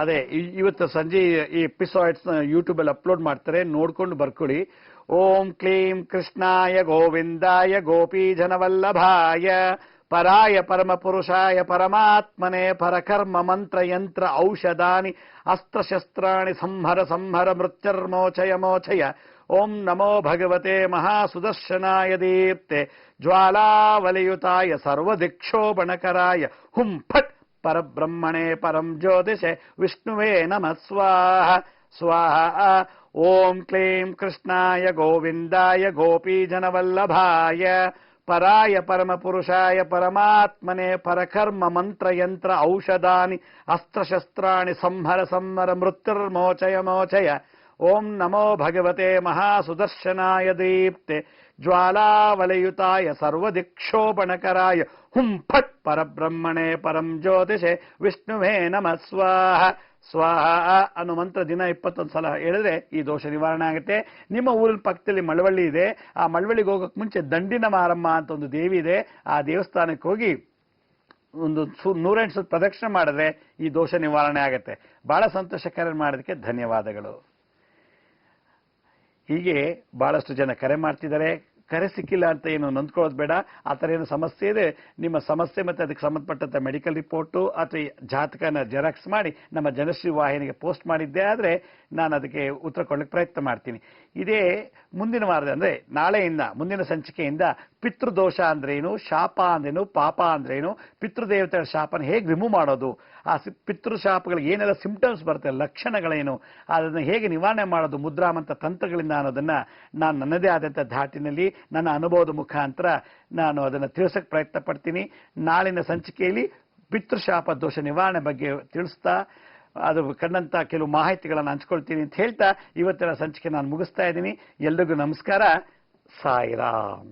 ಅದೇ ಇವತ್ತು ಸಂಜೆ ಈ ಎಪಿಸೋಡ್ಸ್ ಯೂಟ್ಯೂಬ್ ಅಲ್ಲಿ ಅಪ್ಲೋಡ್ ಮಾಡ್ತಾರೆ, ನೋಡ್ಕೊಂಡು ಬರ್ಕೊಳ್ಳಿ. ಓಂ ಕ್ಲೀಂ ಕೃಷ್ಣಾಯ ಗೋವಿಂದಾಯ ಗೋಪೀ ಜನವಲ್ಲಭಾಯ ಪರಾಯ ಪರಮ ಪುರುಷಾಯ ಪರಮಾತ್ಮನೆ ಪರಕರ್ಮ ಮಂತ್ರ ಯಂತ್ರ ಔಷಧಾನಿ ಅಸ್ತ್ರಶಸ್ತ್ರಾಣಿ ಸಂಹರ ಸಂಹರ ಮೃತ್ಯರ್ಮೋಚಯ ಮೋಚಯ. ಓಂ ನಮೋ ಭಗವತೆ ಮಹಾಸುದರ್ಶನಾಯ ದೀಪ್ತೆ ಜ್ವಾಲಾವಲಯುತಾಯ ಸರ್ವದಿಕ್ಷೋಭಣಕರಾಯ ಹುಂ ಫಟ್ ಪರಬ್ರಹ್ಮಣೇ ಪರಂ ಜ್ಯೋತಿಷೆ ವಿಷ್ಣುವೇ ನಮಃ ಸ್ವಾಹ ಸ್ವಾಹ. ಓಂ ಕ್ಲೀಂ ಕೃಷ್ಣಾಯ ಗೋವಿಂದಾಯ ಗೋಪೀ ಜನವಲ್ಲಭಾಯ ಪರಾಯ ಪರಮ ಪುರುಷಾಯ ಪರಮಾತ್ಮನೆ ಪರಕರ್ಮ ಮಂತ್ರ ಯಂತ್ರ ಔಷಧಾನಿ ಅಸ್ತ್ರಶಸ್ತ್ರಾಣಿ ಸಂಹರ ಸಂಹರ ಮೃತ್ಯುರ್ಮೋಚಯ ಮೋಚಯ. ಓಂ ನಮೋ ಭಗವತೆ ಮಹಾಸುದರ್ಶನಾಯ ದೀಪ್ತೆ ಜ್ವಾಲಾವಲಯುತಾಯ ಸರ್ವದಿಕ್ಷೋಭಣಕರಾಯ ಹುಂ ಫಟ್ ಪರಬ್ರಹ್ಮಣೇ ಪರಂ ಜ್ಯೋತಿಷೆ ವಿಷ್ಣುವೇ ನಮಃ ಸ್ವಾಹ ಸ್ವಾಹ ಅನ್ನೋ ಮಂತ್ರ ದಿನ 21 ಸಲ ಹೇಳಿದ್ರೆ ಈ ದೋಷ ನಿವಾರಣೆ ಆಗುತ್ತೆ. ನಿಮ್ಮ ಊರಿನ ಪಕ್ಕದಲ್ಲಿ ಮಳವಳ್ಳಿ ಇದೆ. ಆ ಮಳವಳ್ಳಿಗೆ ಹೋಗೋಕೆ ಮುಂಚೆ ದಂಡಿನ ಮಾರಮ್ಮ ಅಂತ ಒಂದು ದೇವಿ ಇದೆ. ಆ ದೇವಸ್ಥಾನಕ್ಕೆ ಹೋಗಿ ಒಂದು 108 ಸುತ್ತು ಪ್ರದಕ್ಷಿಣೆ ಮಾಡಿದ್ರೆ ಈ ದೋಷ ನಿವಾರಣೆ ಆಗುತ್ತೆ. ಬಹಳ ಸಂತೋಷಕರ ಮಾಡೋದಕ್ಕೆ ಧನ್ಯವಾದಗಳು. ಹೀಗೆ ಬಹಳಷ್ಟು ಜನ ಕರೆ ಮಾಡ್ತಿದ್ದಾರೆ. ಕರೆ ಸಿಕ್ಕಿಲ್ಲ ಅಂತ ಏನು ನೊಂದ್ಕೊಳ್ಳೋದು ಬೇಡ. ಆ ಥರ ಏನು ಸಮಸ್ಯೆ ಇದೆ, ನಿಮ್ಮ ಸಮಸ್ಯೆ ಮತ್ತು ಅದಕ್ಕೆ ಸಂಬಂಧಪಟ್ಟಂಥ ಮೆಡಿಕಲ್ ರಿಪೋರ್ಟು ಅಥವಾ ಜಾತಕನ ಜೆರಾಕ್ಸ್ ಮಾಡಿ ನಮ್ಮ ಜನಶ್ರೀ ವಾಹಿನಿಗೆ ಪೋಸ್ಟ್ ಮಾಡಿದ್ದೆ ಆದರೆ ನಾನು ಅದಕ್ಕೆ ಉತ್ತರ ಕೊಡಲಿಕ್ಕೆ ಪ್ರಯತ್ನ ಮಾಡ್ತೀನಿ. ಇದೇ ಮುಂದಿನ ವಾರದ ಅಂದರೆ ನಾಳೆಯಿಂದ ಮುಂದಿನ ಸಂಚಿಕೆಯಿಂದ ಪಿತೃದೋಷ ಅಂದ್ರೇನು, ಶಾಪ ಅಂದ್ರೇನು, ಪಾಪ ಅಂದ್ರೇನು, ಪಿತೃದೇವತೆಗಳ ಶಾಪನ ಹೇಗೆ ರಿಮೂವ್ ಮಾಡೋದು, ಆ ಪಿತೃಶಾಪಗಳಿಗೆ ಏನೆಲ್ಲ ಸಿಂಪ್ಟಮ್ಸ್ ಬರುತ್ತೆ, ಲಕ್ಷಣಗಳೇನು, ಅದನ್ನು ಹೇಗೆ ನಿವಾರಣೆ ಮಾಡೋದು ಮುದ್ರಾಮಂತ್ರ ತಂತ್ರಗಳಿಂದ ಅನ್ನೋದನ್ನು ನಾನು ನನ್ನದೇ ಆದಂಥ ಧಾಟಿನಲ್ಲಿ ನನ್ನ ಅನುಭವದ ಮುಖಾಂತರ ನಾನು ಅದನ್ನು ತಿಳಿಸೋಕೆ ಪ್ರಯತ್ನ ಪಡ್ತೀನಿ. ನಾಳಿನ ಸಂಚಿಕೆಯಲ್ಲಿ ಪಿತೃಶಾಪ ದೋಷ ನಿವಾರಣೆ ಬಗ್ಗೆ ತಿಳಿಸ್ತಾ ಅದು ಕಂಡಂತ ಕೆಲವು ಮಾಹಿತಿಗಳನ್ನು ಹಂಚ್ಕೊಳ್ತೀನಿ ಅಂತ ಹೇಳ್ತಾ ಇವತ್ತಿನ ಸಂಚಿಕೆ ನಾನು ಮುಗಿಸ್ತಾ ಇದ್ದೀನಿ. ಎಲ್ರಿಗೂ ನಮಸ್ಕಾರ. ಸಾಯಿರಾಮ್.